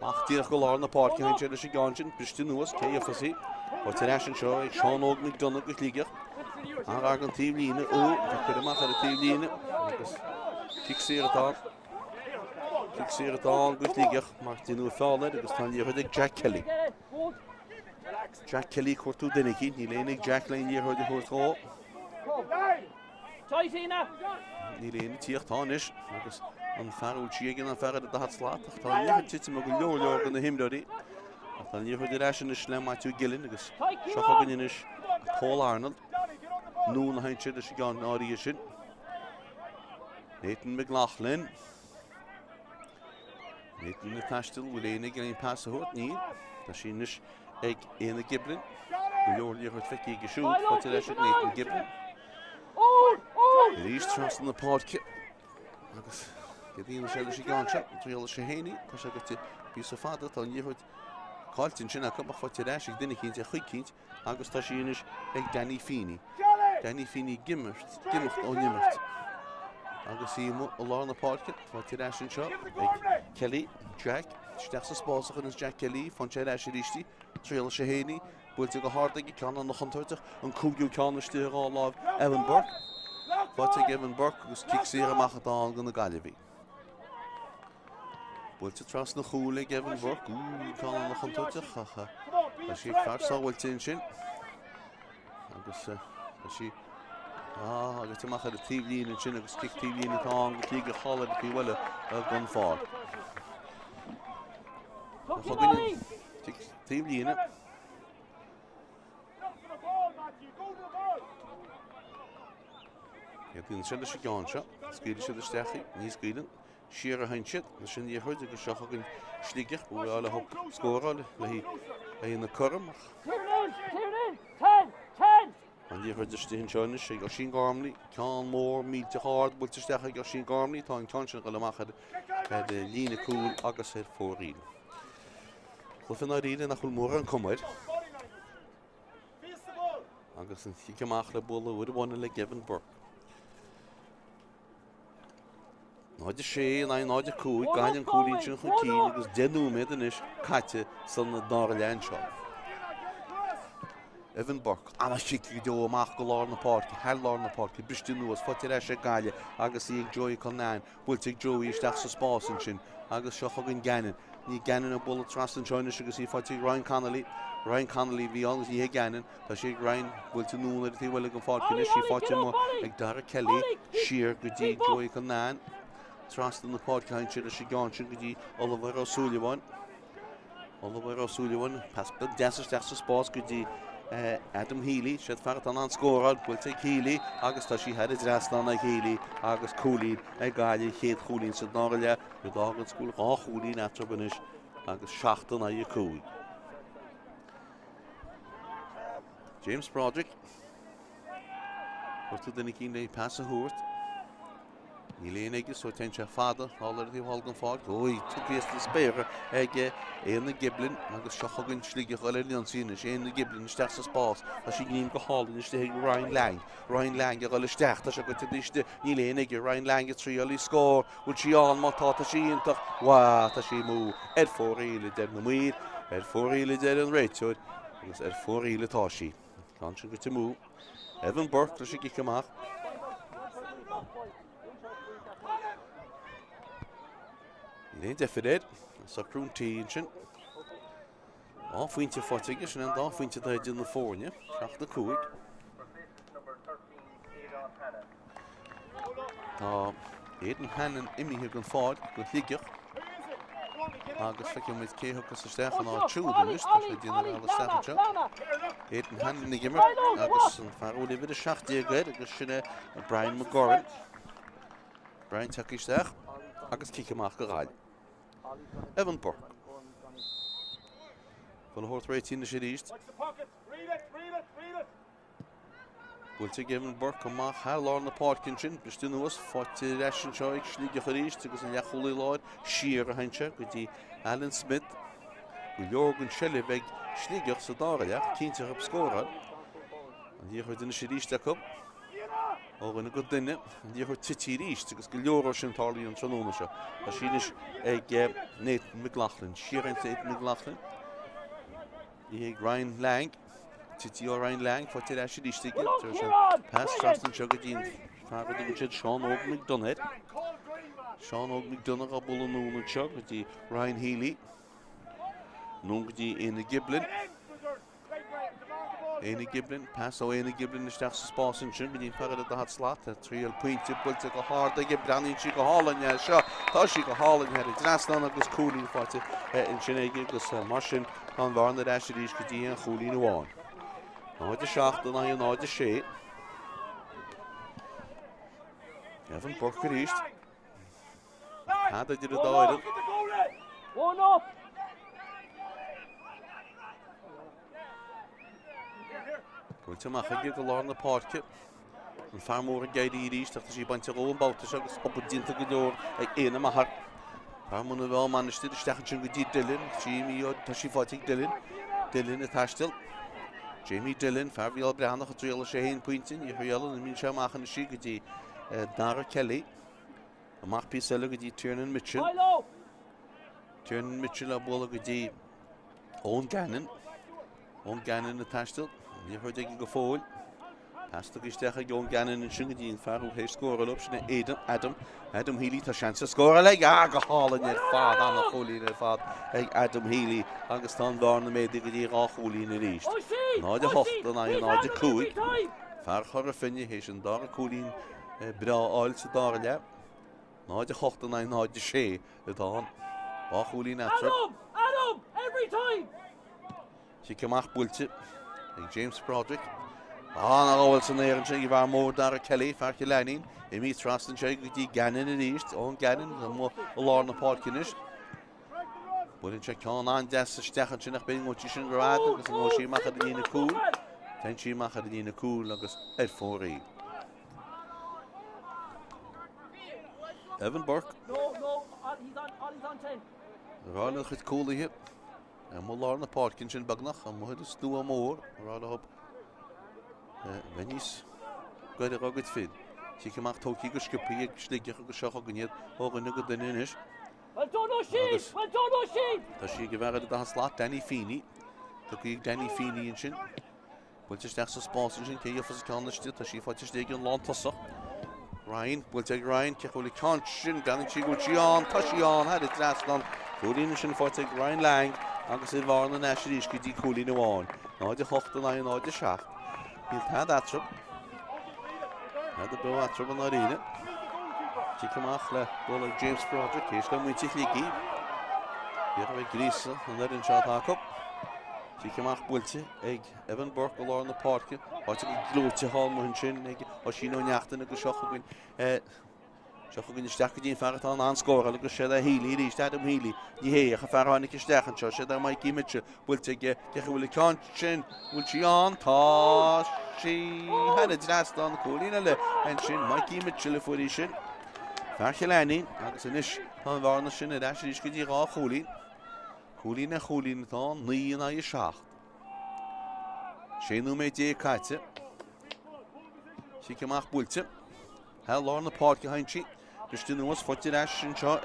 Ach tíach go lá na Páirc hain sé sé gáin sin bistí nuas cé a fasí ó teéis an seo ag Seanóg McDonagh go Sligeach an an tíomhlína ó tá chuir amach ar a tíomhlína agus kicsaír atá go Sligeach mar tíú fáile agus tá líorthaid ag Jack Kelly. Jack Kelly chuirtú duine cí ní léana ag Jack leon líorthaid a chuirtá. Ní léana tíochtáis agus an fearúil siagin an fearad a hat sláach tá líorthaid tite mo go leor gan na himráí. Tá líorthaid ar eisinis le Matthew Gillin agus seocha ganis Paul Arnold nó na hain siad a sé gáin áí sin. Nathan McLaughlin. Nathan na taistil bhfuil éana go léon passaúirt ní tá sínis ag éana giblin. Go leor líorthaid feici go siúd fáte leis Nathan Giblin. Rís tras na Páirc agus go dtíana sé sé gáin se tríal sé héine tá sé go bí sa fada tá líorthaid cáiltín sin a cupach fáte leis ag duine cínte a chuicínt agus tá sínis ag Danny Feeney. Danny Feeney gimirt ó nimmert. Agus í lá na Páirc fáte leis an seo ag Kelly, Jack, steach sa spásach an Jack Kelly fan sé leis ríistí tríal sé héine builte go háda í ceanna na chuntarteach an cúgiú ceannaiste á láh Evan Burke. Fáte ag Evan Burke agus kicsaír amachchatá gan na Gaillimh. Builte tras na chúla ag Evan Burke ceanna na chuntarteach She first saw what's in shin. I guess she I guess to make the TV in shin, I guess kick TV in the tongue, the kick a hollow if you will a gun fall. TV in it. Ja, die zijn de Sligeach, skieden ze de sterke, niet skieden. Ciarán hintje, dat zijn die goed, ik zag ook een Sligeach, hoe alle hoop scoren, hij in de korm. En die goed is de hintjes, ik als Garmley, kan more meet te hard, moet te sterk ik als Garmley, dan kan je alle maken de line cool, agus het voorin. We vinden dat iedereen nog morgen komen. Agus een chique maakte bolle, we wonen like Gavin Burke. Náide sé na náide cúig gaian cúlín sin chu cín agus denú méid is caite san na dá lein seo. Evan Burke, ama sici do amach go lár na páirc, hell lár na páirc, bristú nuas, fatir sé gaile agus íag Joey Connan, bhfuilteag Joey isteach sa spásan sin, agus seo chugann ganan. Ní ganan a bolla tras an Chonnacht agus í fatir Ryan Connolly bhí agus í ganan, tá sé Ryan bhfuilte núna tí bhfuil go fáilcin is sí fatir mo ag Dara Kelly, siar go dtí Joey Connan. Trust in the podcast, she gone, she could Oliver O'Sullivan. Pass the desert, that's the sports, could Adam Healy, she'd fart on score, will take Healy, August she had it rest on like Healy, August Cooley, a guy, Kate Cooley, said Norlia, the dog at school, all Cooley, after finish, August Shachton, are you cool? James Broderick, what's the Nicky pass a horse? Níl éige so ten se fada hálar tí halgan fád oi tupies de spéire ige éna giblin agus sechagann Sligeach eile an síne éna giblin steach sa spás a sí gníim go hálinn is de Ryan Lang a eile steach tá se go tidiste níl éige Ryan Lang a tríalí scór bhfuil sí an mátá tá sí intach wá tá sí mú fóríle de na muir fóríle de an réiteúid agus fóríle tá sí gan sin go te mú Evan Burke tá sí giceach Ní defiad sa crún tíín sin. Áfuinte fátige sin an dáfuinte daid in na fórne, seach na cúig. Tá éan hanan imithe gan fád go Sligeach. Agus feice muid céthachas sa stechan á trúdan is, tá sé dtíana á stechan seo. Éan hanan na gimmer, agus an fearúla bit a seachtaí agaid, agus sinna Brian McGorrin. Brian tuci steach, agus cíceamach go gáil. Evan Burke. Van de hoort right in de series. Wil te Evan Burke om maar heel lang naar Páirc in. Bestaan was voor de resten zou ik Sligeach gereisd. Het is een jachtige laat. Ciarán handje met die Alan Smith. Wil Jorgen Schelle weg Sligeach zo daar ja. Kindje op scoren. En hier wordt in de series dat op. Ook in een goed ding, die wordt titierisch. Dus Giolla is in Italië en Chonnacht. Als je dus net McLaughlin, Ciarán net McLaughlin. Die Ryan Lang, Ryan Lang voor het eerste die stikken. Dus pass trust en joggen die vragen die met Sean McDonough. Sean McDonough op bollen noemen met jog met die Ryan Healy. Nog die in de Giblin. Éine giblin, pass ó éine giblin is deach sa spásin sin, bhí ferad a hat slát, a tríal pointe builte go hard ag branín sí go hálainne seo, tá sí go hálainne ar draslan agus cúlín fáte in sin éige agus mar sin an bhar na eisi rís go dtí an cúlín amháin. Náide seachtain a náide sé. Evan Burke go ríist. Had a dtí a dáiread. One up! Bwylte mach ag go lár na Páirc. An farmór a gaidí ríist, ach tá sí bainte ó an bátas agus op a dinta go leor ag éana mahar. Farmór a bhil manistid is stechan sin go dtí Dillon, Jamie tá sí fáitig Dillon a taistil. Jamie Dillon, ferbhíal breannach a tríal sé héin pointin, i chuialan in mín se amach an sí go dtí Dara Kelly. Amach písile go dtí Tiernan Mitchell. Tiernan Mitchell a bóla go dtí Ón Gannon a taistil. Ní chuid ag go fóil. Hast du gesteach Jon Gannon in sin dín fearú hééis scóra op sinna Adam Healy tá sean sa scóra le go hálan ar fád anna cholín ar fád ag Adam Healy agus tá bharna méid go dtí rá cholín a ríist. Náide hochta na náide cúig. Fear chur a finne hééis an dá cholín bra áil sa dá le. Náide hochta na náide sé atá á cholín atra. Adam, every time. Si cymach bwylte ag James Broderick. Na gáil san éireann sin I bhar mór dar a Kelly fearcha lenin I mí trastan sé go dtí Gannon a ríist ón Gannon mó lár na Páircinis. Bwylinn sé ceán an des stechan sin nach bing ótí sin grád agus an ósí machad a dína cúl. Ten sí machad a dína cúl agus fóraí. Evan Burke. No, he's on 10. Rána chud cúlaithe. Mó lár na Páircin sin bagnach an muid is stú a mór ráda hop. Venís goid a ragad fid. Si cymach tócí go scipaí ag Sligeach agus seach a gniad ógan go duine inis. Well done, O'Shea! Tá si go bhagad a slát Danny Feeney. Tá ag Danny Feeney in sin. Bwyllte steach sa spásin sin cé fas cániste tá si fáte stéig an lán tasach. Ryan, bwyllte ag Ryan cechol I cánt sin ganin si go Ciarán, tá Ciarán had it draslan. Cúlín sin fáte ag Ryan Lang agus I bhar na neisiríos go dtí cúlín amháin. Náide hochta na náide seach. Híl tad atrab. Had a Beo atrab an aríine. Si cymach le bol ag James Broderick céis le muinte Sligeach. Bíach bheith grísa an erin seo tácop. Si cymach bwylte ag Evan Burke go lár na Páirce. Áte go glúte hall muhin sin ag ó sin ó neachtain agus seach a gin. Seach a gin isteach go dín fearrat an anscóra agus sé a Healy ríist Adam Healy. Ní héach a fearráinnig isteachan seo sé a Mike Mitchell bwylte ag decha bhfuil cánt sin bhfuil Ciarán tá sí hena drast an cúlína le en sin Mike Mitchell a fuirí sin. Fearcha lenin agus inis tá bharna sin a eisiríos go dtí rá cholín. Cholín a cholín tá ní na I seach. Séanú mé dé caite. Si cymach bwylte. Hel lár na Páirce hain si. Gysdyn nhw's ffotir as sin seo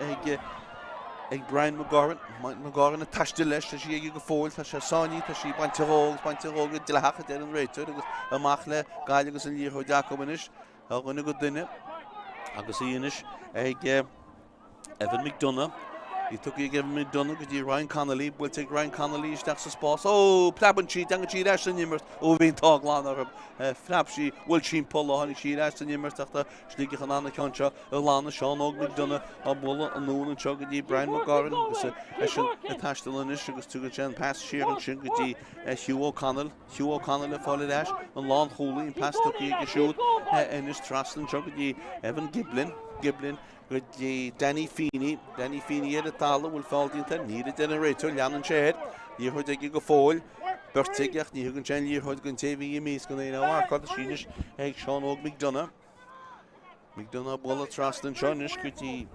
ag Brian McGorran a taiste leis tá si ag go fóil tá sé sáí tá si bainteróg a dilachcha ar an réiteir agus amach le gáil agus an líorthó Jacob inis a gona go duine agus íonis ag Evan McDonough. I took ag Evan McDonough go dtí Ryan Connolly bwylte ag Ryan Connolly isteach sa spás. Plaban si dan si as an nimmert bhíon táglán arab. Flap si bhfuil sin pola hánig si as an nimmert ach tá Sligeach an anna ceanse a lána Seán óg McDonough a bula an nún an seo go dtí Brian McGorran agus sin a taistil inis agus tugadh sé an pass Ciarán sin go dtí Hugh O'Connell a fáil leis an lán cholaí an pass tuí ag siúd inis traslan seo go dtí Evan Giblin go dtí Danny Feeney ar a talla bhfuil fáildínta níad den an réiteir leanan séad ní chuid ag go fóil Bertigeach ní thugann sé líor chuid gon téhí I mís go éana áhar sínis ag Seán óg McDonough bula traslan seo inis go dtí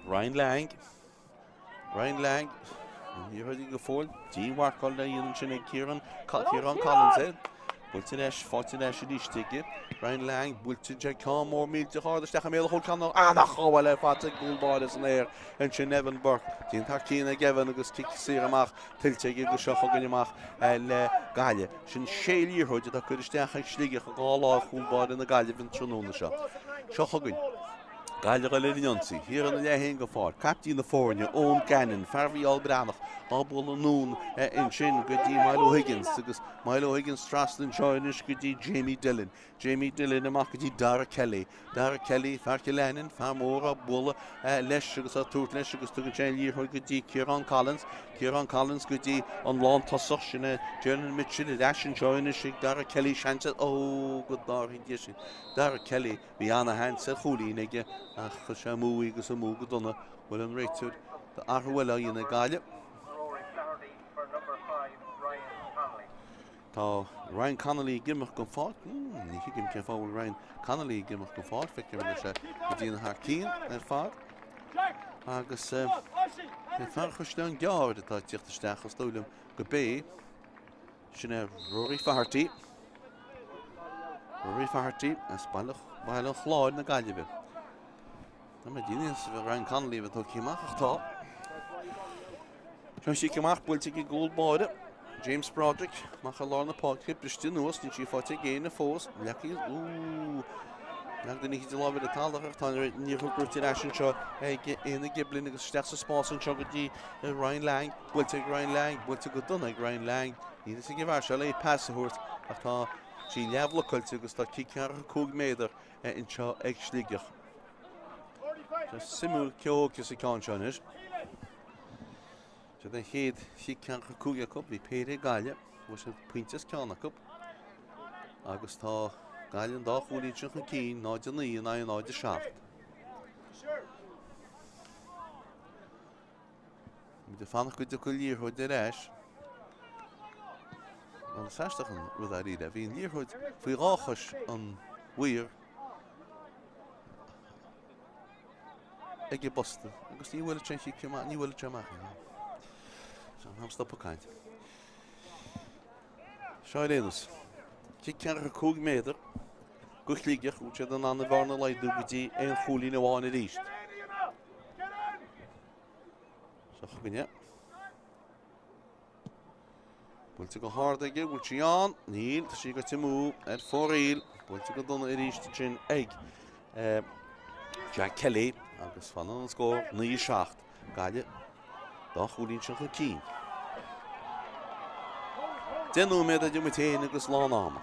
Ryan Lang ní chuid go fóil díhhaáil le dhéanaan sin ag Ciarán Collins bwylte leis fáte leis a ríiste Ryan Lang bwylte sé cámór mílte chádasteach a méle chócanál na cháil le fáte gúlbáid an éir an sin Evan Burke dín tartína Gevan agus tic sí amach tiltte go seach a gannneach le gaile sin séíorthide a chuisteach ag Sligeach a gálá chúlbáid na gaile vin tróna seo. Seach a gin. Gailge le Jonsi, hier an le hen go fád. Captí na fórne ón Gannon, Farhí Albranach, ábol an nún in sin go dtí Milo Higgins agus Milo Higgins traslan seo inis go dtí Jamie Dillon amach go dtí Dara Kelly, fearcha lenin, fearmór a bula leis agus a túirt leis agus tugann sé líorthóid go dtí Ciarán Collins go dtí an lán tasach sin Ciarán Mitchell a sin seo inis ag Dara Kelly seanse go dáhí dí sin. Dara Kelly bhí anna hand sa cholín ige ach sé múí agus a mú go donna bhfuil an réiteir de arhfuil a dhéana gaile. Tá Ryan Connolly gimach go fád ní gim ce fáil Ryan Connolly gimach go fád feiceir le sé go dtíana th cían ar fád agus farchas an geáir atá tíochttasteach as dólam go bé sin Rory Fátharta as bailach chláid na Gaillimh. Na me díine Ryan Connolly a tó cíach tá. Sean si cíach bhfuilte go gúlbáide James Broderick, mach a lorna Páirc bristin nuas, ní sí fáte géine fós, leací, Nag dyn ni hyd y lofyd y tal o'ch tan ni hwg gwrtyn asyn sio un y giblin ag ystach sa spos yn sio gyda Ryan Lang, bwyltig Ryan Lang, bwyltig o dyn ag Ryan Lang. Ni ddys i gyfer sio le pas y hwrt ach ta si lefl o cwltig ys ta cic ar y cwg meddr yn sio ag Sligeach. Simwl cio cys y can sio nes. So dyn hyd cic ar y cwg ac fi Peile Gaillimh, wys y pwyntis can ac agos ta Gaillimh da chwlyd sy'n chyn náid yn un a náid y siaft. Mi dy ffannach gwyd y gwyllir hwyd yr eis. Ond sastach yn wydd ar ire. Fi'n lir hwyd fwy rachas yn wir. Eg i bostad. Agos ni wyl y tren chicio ma, ni wyl y tren mach. So, ham stop o caint. Siaid enws. Cic ar y cwg meddr. Sligeach, which is an anna like the Witty and Holy in one at east. So, yeah. We'll take a hard again, which Ciarán, Neil, she got to move at 4 real. We'll take a done at east to chin egg. Jack Kelly, August Fan on score, Neil Schacht. Gaillimh, the Holy in Chonnacht. Then no matter you maintain August Lawn Arm.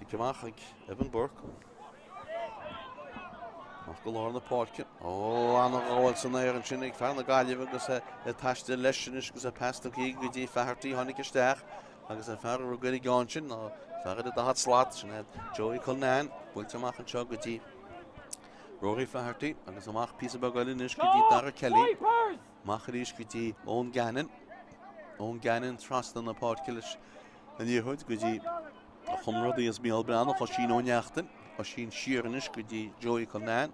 Cymach ag Evan Burke. Mach go lorna Páirc. Anna gáil san éir an sin ag fearna Gaillimh agus taiste leisenis agus pasta ag gudí Fátharta tháinig isteach agus fear ar gudí gáin sin fear a dahat slát sin Joey Chonnacht bwylta mach an seo gudí Rory Fátharta agus amach písa bagálin is gudí Dara Kelly mach rís gudí Ón Gannon trastan na Páirc leis an íorthúid gudí Chomrad is Mial Bran of Mionúr, Oshin Ciarán gudi Joey Chonnacht,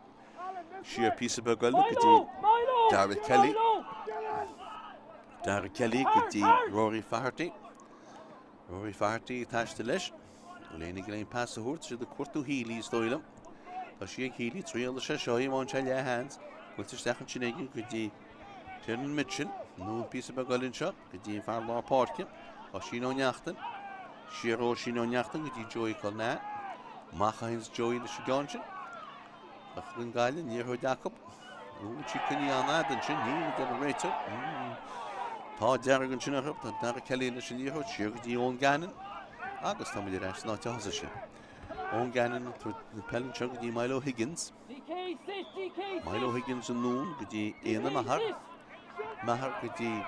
Sheer piece of bagel gudi Dara Kelly gudi Rory Fátharta. Rory Fátharta attached to leis. Lénig lein pass the horse to the quarto Healy stoilem. Tá she Healy trail the shoy on Chalia hands. With the second chinegi gudi Tiernan Mitchell, no piece of bagel in shot, gudi Farlar Páirc, Mionúr. Shiro Mionúr with Joey Chonnacht. Machines Joey the Shiganchin. Achgan Gaillimh, near her Jacob. Chicken Yana, and Chin, he generator. Tá Derrigan Chinahop, and Dara Kelly in the Shiniho, Shirdi Ón Gannon. August Tommy the Rash, not Joseph. Ón Gannon to the Pelin Chug, the Milo Higgins. Milo Higgins and Noon, with the Ian and Mahar with the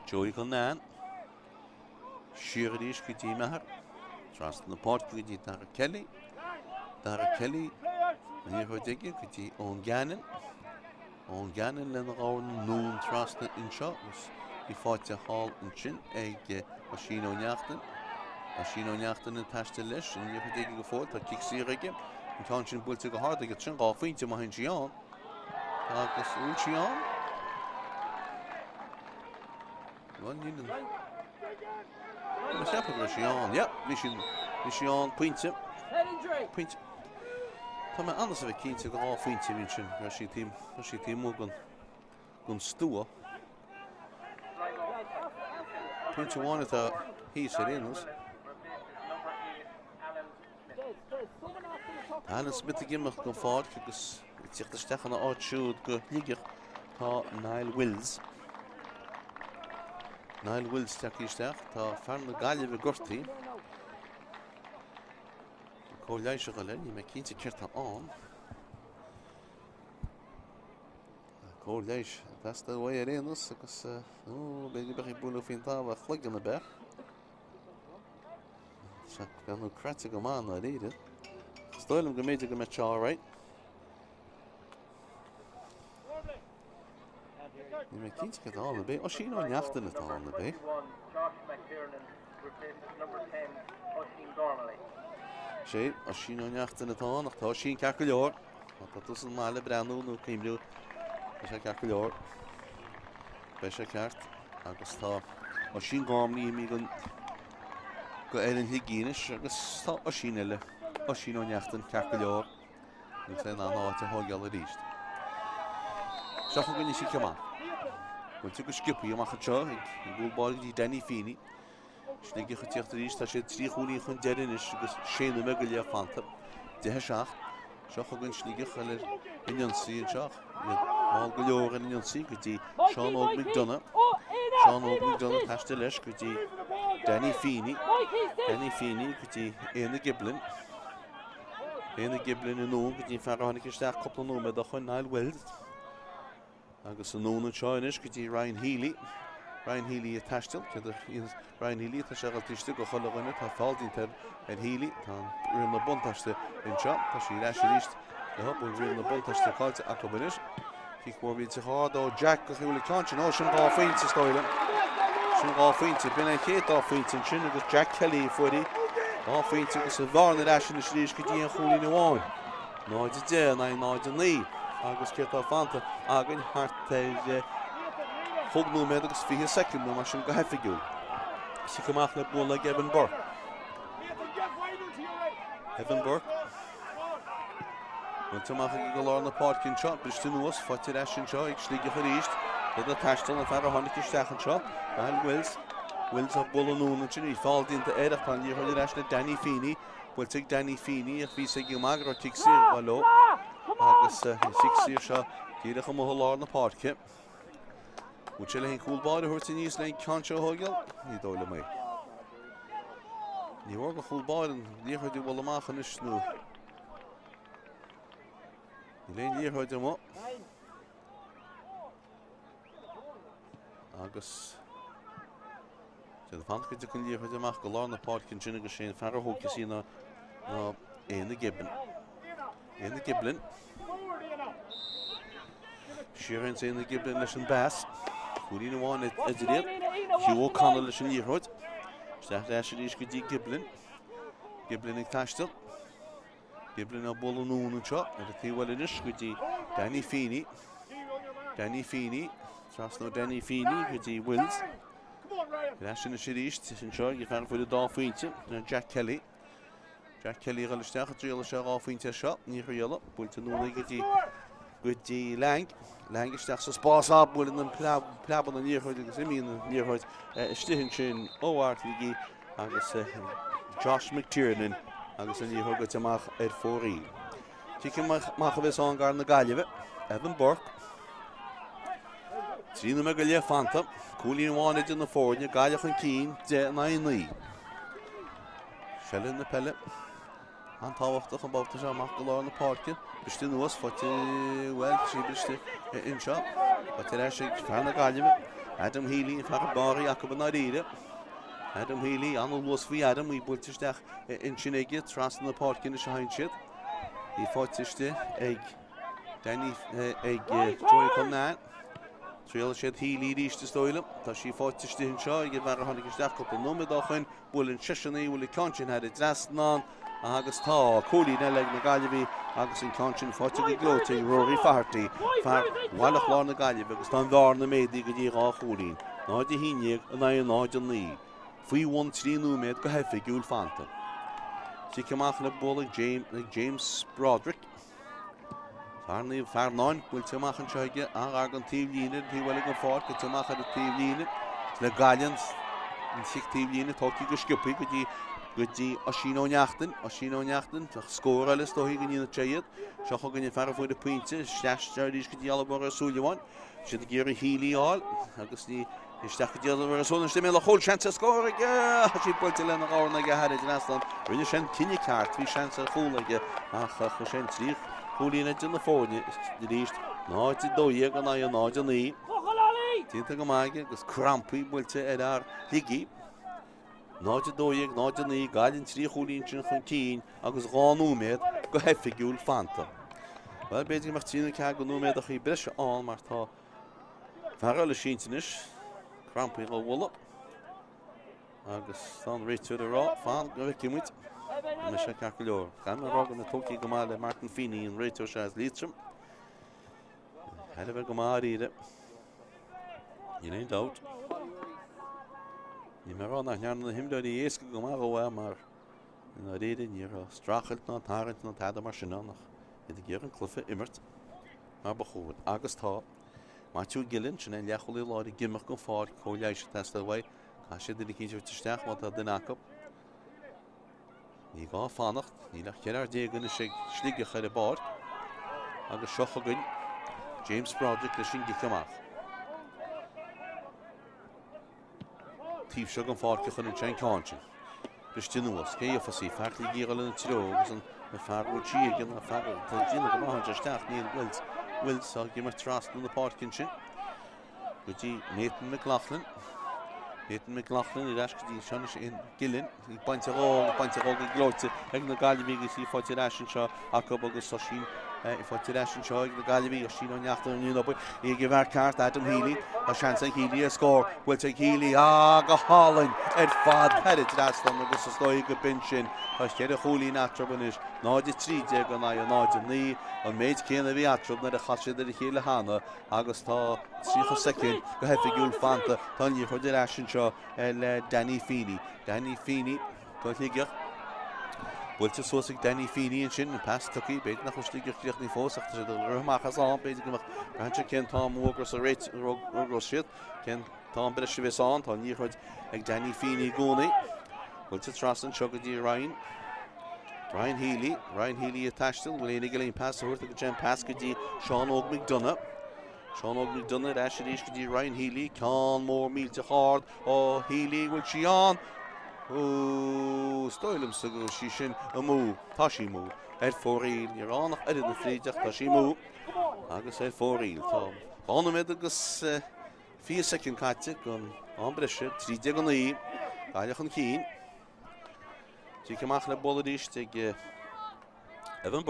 Joey Chonnacht. Shirdish with the Mahar. Trust in the Páirc with the Dara Kelly. Near her digging with the Ón Gannon. Ón Gannon and the Noon trust in shot was he fought the hall and chin, egg Mionúr and Tashta Lish, and you're digging a fault, but kicks here again. And Conscian Bull took a hard to get Chin off into behind Ciarán. Ciarán. Well, you know. What's happened with Ciarán? Yep, Ciarán points it. Point. Tá me anders a keen to go off into mention Russian team will gun stoa. Point one at the he said in us. Alan Smith again must go forward because it's the stach on the odd shoot go Sligeach tá Niall Wills taki stach tá Farna Gaillimh Gorty. Cluiche galeen, je kent je keert aan. Cluiche, dat is de way erin is. Dus, ben je bij boel of in daar wat gelijk in de berg. Zeg, ik ben nu krachtig om aan naar hier. Stel hem gemeen met Choire. Je kent je aan de bij. Als je nou niet in het aan de bij. Sé, a Mionúr in atá nach tá sin ceac go leor. Tá tus an mála breanú nó cíimliú sé ceac go leor. Bei sé ceart agus tá a sin gámní mí go éireann higínis agus tá a sin eile a Mionúr in ceac go leor. Ní sé ná náte hágeal a ríist. Seach go ní sí ceamán. Bhfuil tú go skippaí amach anseo ag bhfuil báil Danny Feeney. Sligeach tíocht ríéis tá sé trí chuúí chun deirean agus séanú me go le fananta. Dethe seach. Seach a gin Sligeach le inionsaí an seach. Má go leor an inionsaí go dtí Sean McDonough. Sean McDonough taiste leis go dtí Danny Feeney. Danny Feeney go dtí Éanna Giblin. Éanna Giblin in nó go dtí fearránnig isteach coppla nó me do chuin Niall Wells. Agus an nó an seoinis go dtí Ryan Healy. Ryan Healy a taistil, Ryan Healy tá segal tíiste go chola gine tá fáildíntar ar Healy tá rinne buntaiste in seo, tá sí leis ríist le hop bhfuil rinne buntaiste cáilte a cobanis. Tí mór bhí hád ó Jack go chuúla cáinte nó sin gá féinte stoile. Sin gá féinte, bin an chéad á féinte sin agus Jack Kelly fuirí. Gá féinte agus a bharna leis na sríos go dtí an chúlí na bháin. Náid a dé, náid a ní. Agus céad á fanta agan hartéir Hognú me agus 5 second no mar sin go hefigiúil. Si goach le bóla Evan Burke. Evan Burke. Bhfuil tuach go lá na Páircinn seo, bristú nuas, fáilte leis sin seo ag Sligeach a ríist, le a taistil na fear a tháinig isteach an seo, Niall Wells. Wells a bóla núna sin í fáildínta éireach pan díor leis na Danny Feeney. Bhfuil tuig Danny Feeney a bhí sé go magra ó tigsír bhá agus sigsír seo díireach am lá na Páirce. Bhfuil sé le hén chúlbáir a thuirtí níos le cáinte thugail, ní dóla mé. Ní bhór go chúlbáir an líorthaidú bhfuil amach an is nó. Ní léon líorthaid amach. Agus sé do fancaide chun líorthaid amach go lá na Páircinn sin agus sé fear thógtas í na Éanna Giblin. Éanna Giblin. Ciarán Éanna Giblin leis an bás. Chúirí bháin a dréad, Hugh O'Connell leis an líorthaid. Steach leis ríos go dtí Giblin. Giblin ag taistil. Giblin a bóla núna anseo, ar a tíhfuil inis go dtí Danny Feeney. Danny Feeney, tras nó Danny Feeney go dtí Wills. Leis sin sé ríist sin seo go fear fuil a dá faointe na Jack Kelly. Jack Kelly a leisteach a tríola se á faointe seo, ní chuile, búilte núna go dtí Lang. Lang isteach sa spásá bhfuil an pleaban an níorthaid agus imíon an níorthaid istihin sin óhhaart ligi agus Josh McTiernan agus an níorthaid go teach ar fórí. Tí macha bheits an gar na Gaillimh, Evan Burke. Trína me go le fanta, cúlín bháinid in na fórne, Gaillimh an cín, de na ní. Sellin na Peile. An táhachtach an báta se amach go lá na Páirce. Bristú nuas fáilte bhfuil trí briste in seo. Fáilte leis sé fear na Gaillimh. Adam Healy in fear báí acu na ríide. Adam Healy an luas bhí Adam í builteisteach in sin aige tras na Páircinn is hain siad. Í fáiteiste ag Danny ag Joy Chonnacht. Tríola séad Healy ríiste stoile. Tá sí fáiteiste in seo ag bhar a tháinig isteach coppla nómad á chuin bhfuil an siisinaí bhfuil cáintin had i drasnán agus tá cúlí na le na Gaillimh agus in cáintin fáte go glótaí Rory Fátharta fear bhailach lá na Gaillimh agus tá bhar na médaí go dtí gá chúlín. Náid a híineag a náid an ní. Faoi bhain tríú méid go hefigiúil fanta. Sí ceamach le bóla James Broderick. Fear 9 bhfuil teamach an seoige an tíomhlíine bhfuil go fád go teamach a tíomhlíine le Gaillimh an sich tíomhlíine tóí go sciupaí go dtí Mionúr tá scóra le tóí go nína tréad seo go gine fear fuid a puinte steir ríos go dtí alabbar a súlaháin si a ggéir a hílíáil agus ní isteach go dtí a súna mé le chóil seansa scóra sí builte le na gána go head Aslan rinne sin cinenne ceart hí seansa chúlaige chu sin tríoch chúlína duna fóne ríist náid dóíag an náid an ní. Tínta go maige agus crampaí builte ar ligi. Náid dóíag náid an ní Gaillimh trí chúlín sin chun cín agus gáúméid go hefigiúil fanta. Well beidir mar tína ce go núméid a chu breise an mar tá fear le síntanis crampaí go bhla agus tá réitú a rá fan go bheith cimid me sé ce go leor. Gan rágan na tóí go le Martin Feeney an réitú se Leathcheannais. Heile bheith go má ríide. Ní dát. Ní mar rá nach nearna na himdáí éasca go má bhha mar na réide ní strachailt ná táirint ná tada mar sinna nach i ggéar an clufa immert mar ba chóid agus tá Matthew Gillen, sin leacholaí láir gimach go fád Choléis testáhhaid, cá sé duna cíte teisteach má denachab. Ní gá Fánnacht, ní le chear dégan sé Sligeach ar a Páirc, agus seochagan James Broderick le sin gicamach. Tíb se an fáce chun an Chaoin. Bristinúas, cé fasí feartlaí gíal na tiro, agus an fearú tígan a fearú, tá dína go máhan teisteach níon Wills a gimar trasnú na Páircin sin. Go dtí Nathan McLaughlin I rascadí seanna in Gillen, I bainte róg I glóite ag na Gaillimh I fáilte rásin seo acab agus sa sin I fáilte rásin seo ag na Gaillimh a sin ó neachtar an Newnobu I go bhar cart Adam Healy a seansa Healy a scór bhfuilte Healy go hálainn fad herid rastan agus is dóigh go bin sin tá cead a choulaí natrabanis náide tríide go ná náide ní an méid céanna bhí atrab na a chaisiad ar a chéile hána agus tá trícha second go hefigiúil fanta tá ní chuid ar rásin seo le Danny Feeney go Sligeach bhfuilte sósaigh Danny Feeney an sin an pass tucaí beidir nach Sligeach críoch ní fósachta sé ruthmachchas an beidir go bhainte cén tám mógras a réit rugras siad cén tám beidir se bhís an tá ní chuid ag Danny Feeney gcónaí bhfuilte trasan seo go dtí Ryan Healy a taistil bhfuil éananig go léon pass a thuirta go tean pass go dtí Seán Óg McDonough as ríis go dtí Ryan Healy cán mór mílte hard ó Healy bhfuil sí an stoilm sa go sí sin a mú tá sí mú fóríl ní ránach na fríideach tá sí mú agus fóríl tá anamid agus 4 second caite gon an breise tríide go naí gaiileach an cín tí cumach le boladíist ag Evan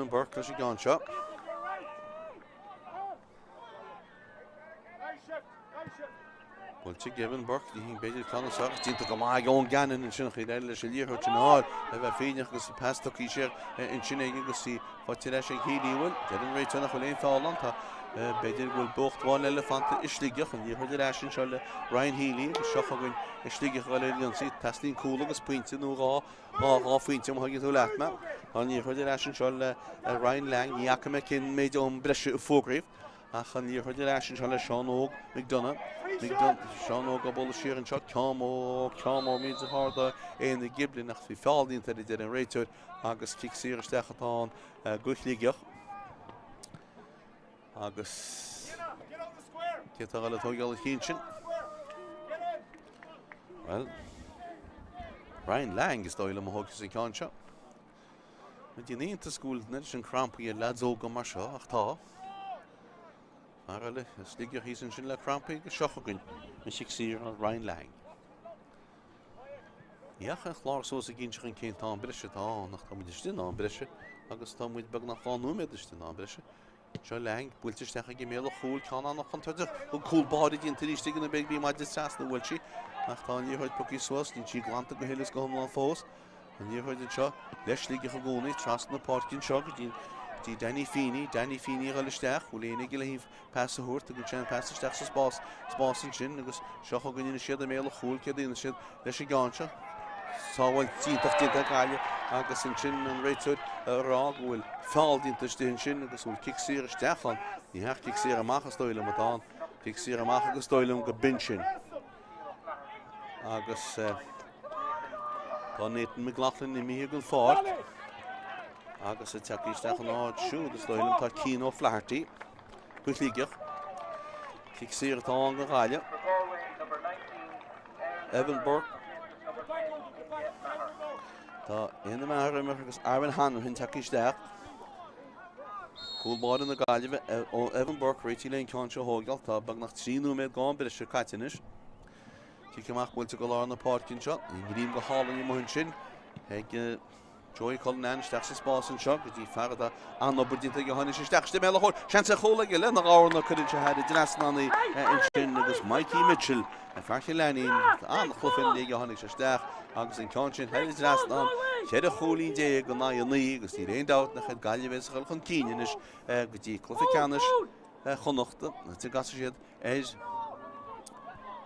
Burke leis I gán seo bhfuilte Evan Burke dí hín beidir chunasach tínta go maith ón ganan in sin chuid eile leis a líorthú sin áil a bheith féineach agus I pastaí sé in sin éige agus I fáilte leis ag Healy bhfuil dean réitúnach bhfuil éon fálan tá beidir bhfuil buchtháin elefanta I Sligeach an dtíor chuid rásin seo le Ryan Healy agus seochagann I Sligeach bhfuil éon sí testlín cúla agus pointe nó gá faointe am thuigh tú leatma an dtíor chuid rásin seo le Ryan Lang Iachama cin méid ón breise a fógraíomh ach an dtíor chuid rásin seo le Seán Óg McDonough Seán Óg a bolla siar an seo ceamó míid a háda éon na giblin nach bhí fáildínta I dtí an réiteúir agus cic siar isteachatán go Sligeach agus cétá eile tógáil a chin sin well Ryan Lang is dóile am thugus I ceann seo na dtíanaíonnta scúil na sin crampaí a ladzó go mar seo ach tá mar eile Sligeach hí sin le crampaí go seochagann na sic siar an Ryan Lang Iach an chlár sós a ginn an cén tá an breise tá nach tá muid istin an breise agus tá muid bag nach fáú méid istin an breise seo Lang bhfuilteisteach go méle chúil ceanna nach an tuidir ó cúlbáid dín taríiste na beag bí maid deas na bhfuil si nach tá níorthaid pocí suas ní tí glanta go hélas go an fós an níorthaid an seo leis Sligeach a gcónaí tras na Páircin seo go dtí Danny Feeney a listeach bhfuil éananig go léomh pass a thuirt a go tean pass isteach sa spás an sin agus seochagann ina siad a méle chúil ce dtíana siad leis I gán seo sáhfuil tíntachtíanta gaiile agus an sin an réiteúir rá bhfuil fáildínta stíon sin agus bhfuil cic siar isteachán ní heach cic siar amach a stoilm atá cic siar amach agus stoilm go bin sin agus tá Nathan McLaughlin I míí go fád agus a teach isteach an áid siúd a stoilm tá cín ó flahartaí go Sligeach cic siar atá an go ghaile Evan Burke Tá ina mar agus Arvan Hannon hin teach isteach cúlbáid in na Gaillimh ó Evan Burke réití leon ceann seo thógáil tá bag nach 3 méid gáin beidir se caitinis tí cumach bhfuilte go láir na Páircin seo í gríom go hálainn I mhain sin ag Joy Cullinan isteach sa spás an seo go dtí fearada anobudínta go tháinig isteach de méile chóir seansa chola go le nach ána chuidir se head drasnaí in sin agus Mikey Mitchell a fearcha leanaí an chlufann le go tháinig isteach agus an ceann sin head drasná chead a cholín dé go ná naí agus tí réon dat nach chuid Gaillimh chuil chun cíineis go dtí Cluiche Chonnacht na tú gas siad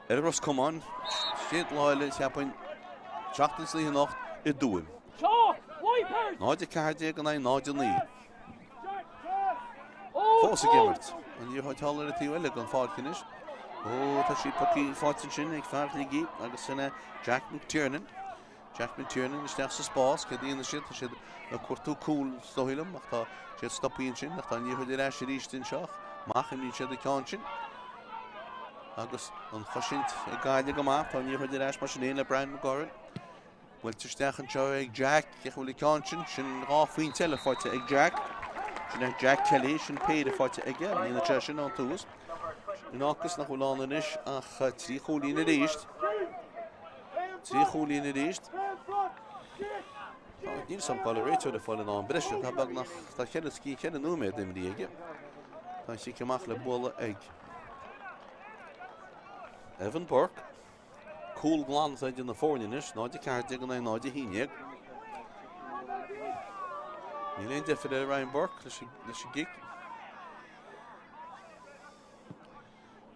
Ros cumán siad láile seapain teachtain slí nacht I dúim Náide cardé go na náide ní Close gimmert. And you had all the two well gone far finish. Oh, that she put the fighting chin like Fátharta agus sinna Jack McTiernan. Jack McTiernan is next to Spórt, get in the shit, she a quartu cool stohilum, after she had stopped in chin, after you had actually reached in shock. Machen each other conscience. Agus an chosint gaile go map, and you had the ash machine in Brian McGorran. Well, to stechen show Jack, you will conscience, and half in tell a fight to Jack. Jack Kelly, she paid a fight again in the church on toes. Nachgus nach Holland is, ach, 3 goal in de eerst. 3 goal in de eerst. Niet zo'n colorator de vallen aan Brescia. Dat bag nog, dat geen ski, geen noem meer dem die. Dan zie je makkelijk bolle egg. Evan Páirc. Cool glance uit in de voorin is. Nou die kaart tegen een nou die hier. Niet even de Ryan Páirc, dus je gig.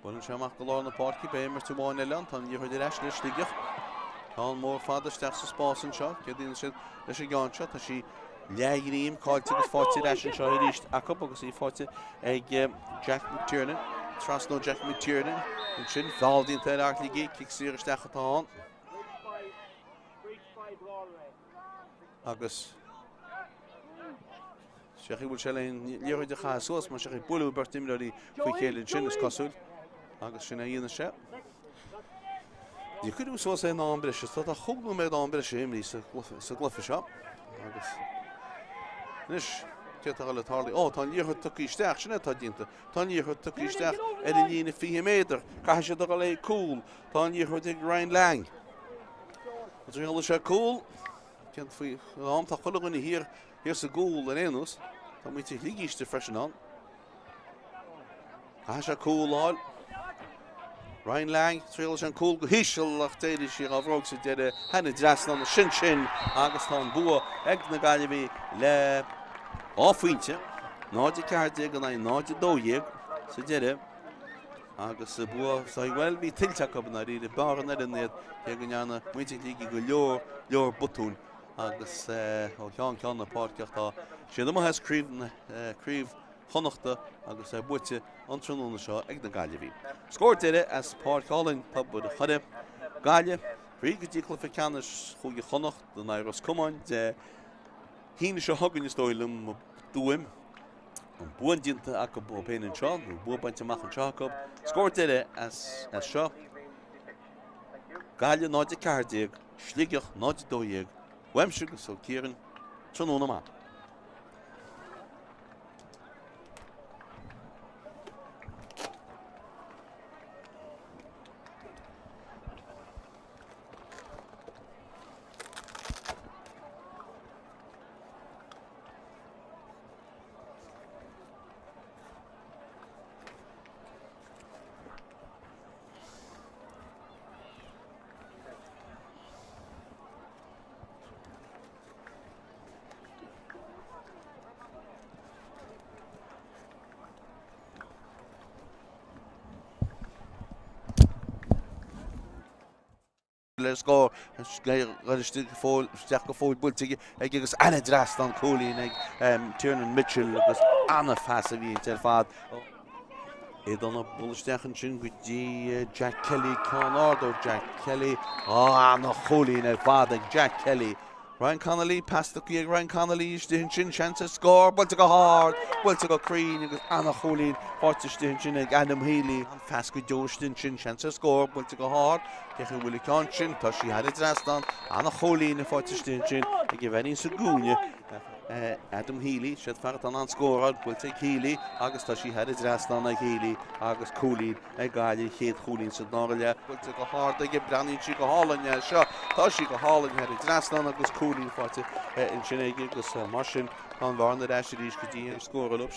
Well, she macht galore na parky bei mer to one land and you heard the actually Sligeach. All more father steps to Spórt and shot. Get in said that she gone shot that she Leathcheannais called to the 40 dash and shot reached a couple because he fought Jack McTiernan. Trust no Jack McTiernan. And shin fouled into that actually kicks here stach at on. Agus Shekhi will shell in Leroy de Chaos, maar Shekhi Bulu Bertim Lodi for Gaillimh Chin is Cossul. Agus Shina in the ship. You could also say no ambitious, that a whole no made ambitious him, so Cluiche shop. Agus Nish, get a little hardly. Oh, Tanya had took his stack, Shina Tadinta. Tanya had took his stack, Edin Fee Mater, Kasha the Galay cool, Tanya had a grind lang. What's all the shot cool? Can't free. I'm talking when here. Here's a goal and Enus. Dan moet je Sligeach te freshen on. Hasha cool all. Ryan Lang, trails and cool. Hischel lag tegen zich afrook ze derde. Han het dras dan de shin. Augustan Boer. Ek na Gaillimh le. Afwintje. Nou die kaart tegen een nou die doje. Ze derde. Agus Boer zei wel wie tiltak op naar die bar net in het. Tegen Jana moet je Sligeach go button. Agus Chaoin na Páirc tá sé dama has Craobh Chonnacht agus buite an Trúna seo ag na Gaillimh. Scóirteire as Páirc Chaoin pub bud chuide Gaillimh rí go dtí Cluiche chuige Chonnacht den Airos Cumáin de híine seo hagann is dóilm dúim an buan dínta a go péin an seo bu baint amach an seo Scóirteire as seo Gaillimh náide cardiag Sligeach náide dóiag Wemshug so Ciarán Trúna ma. Let's go. Stick forward bultige. Agus Anna drast an Cooley Tiernan Mitchell agus Anna fasa vi til fad. Donna bullstechen chin with Jack Kelly Conard Jack Kelly. Anna Cooley fad Jack Kelly. Ryan Connolly passed the kick. Ryan Connolly is the chin chance to score. But to go hard. Well to go green. Anna Cooley. Fortis the chin. Adam Healy. Fast good Josh the chin chance to score. But to go hard. Kechel Willie Conscience. Plus she had it last on. Anna Cooley in the Fortis the chin. They give any Sagunya. Adam Healy. She had Fátharta on score. Will take Healy. August she had it last on like Healy. August Cooley. Gaillimh Heath Cooley in Sudnoria. Will to go hard. They give Brandy she go hauling. Yeah, sure. Plus she go hauling. Had it last on August Cooley. In Chinegi agus Martin an bharna actually could do score up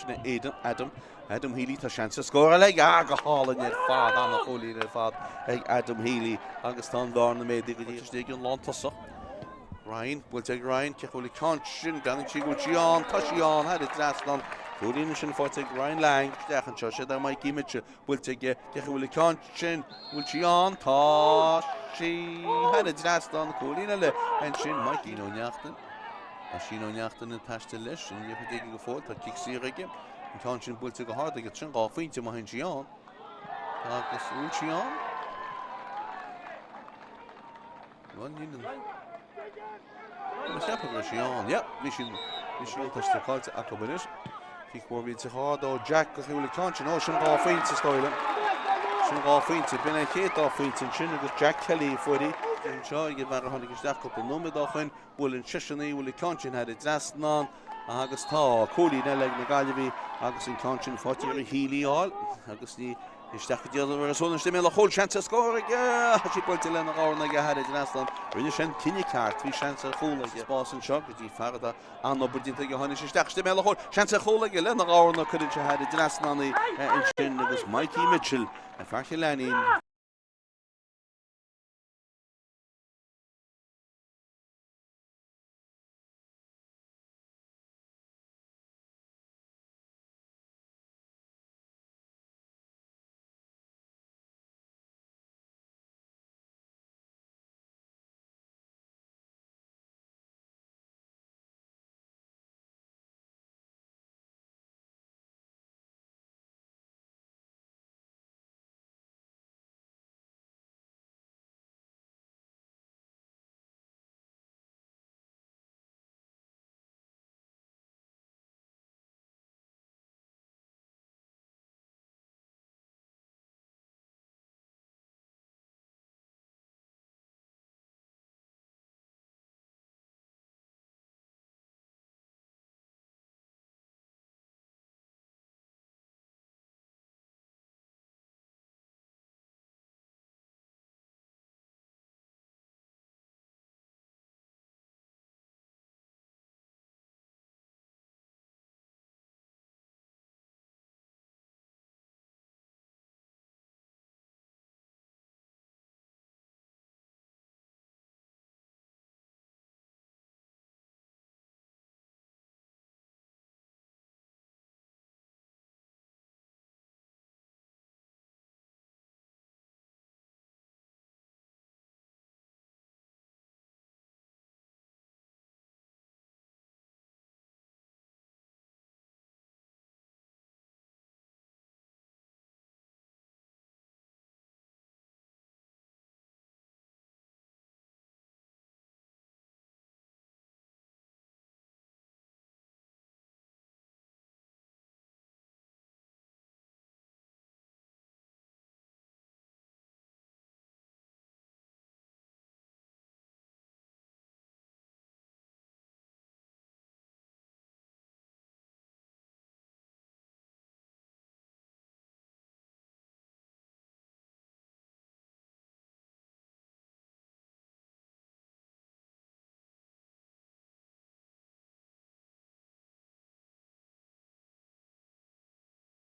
Adam Healy to chance to score a leg go hauling it fad Anna Cooley in fad Adam Healy agus tan bharna made the stig in Lantosa Ryan will take Ryan Kechuli Conscience down and she go Ciarán Tashion had it last on Cooley in for take Ryan Lang Stachan Chosha that might give it will take Kechuli Conscience will Ciarán Tashi had it last on Cooley and she might Mionúr. As she Mionúr in past the list, and you could take a photo, kick Ciarán. Cansin builte go hard get sin gá faointe má hin Ciarán. Agus ú Ciarán. Wan yin. Sepa Ciarán. Yep, mission touch the call to Acobinis. He corvid to hard or Jack go through the Cansin. Oh, sin gá faointe stoile. Sin gá faointe bin a chéad á faointe sin agus Jack Kelly fuí. Seo ige mar hannig isteach go nóid áchain bhfuil an siisinaí bhfuil Cansin had it drasná agus tá cóí na le na Gaillimh agus an Cansin fátíar a hílíáil agus ní isteach go déanamh ar sóna mé le chóil seansa scóir sí pointte le ána go had it drasná rinne sin cinenne ceart hí seansa chola spás an seo go dtí ferda an budínta go hána isteach mé le chóil seansa chola go le ána chuann se had it drasnánaí in sin agus Mikey Mitchell a farche lenín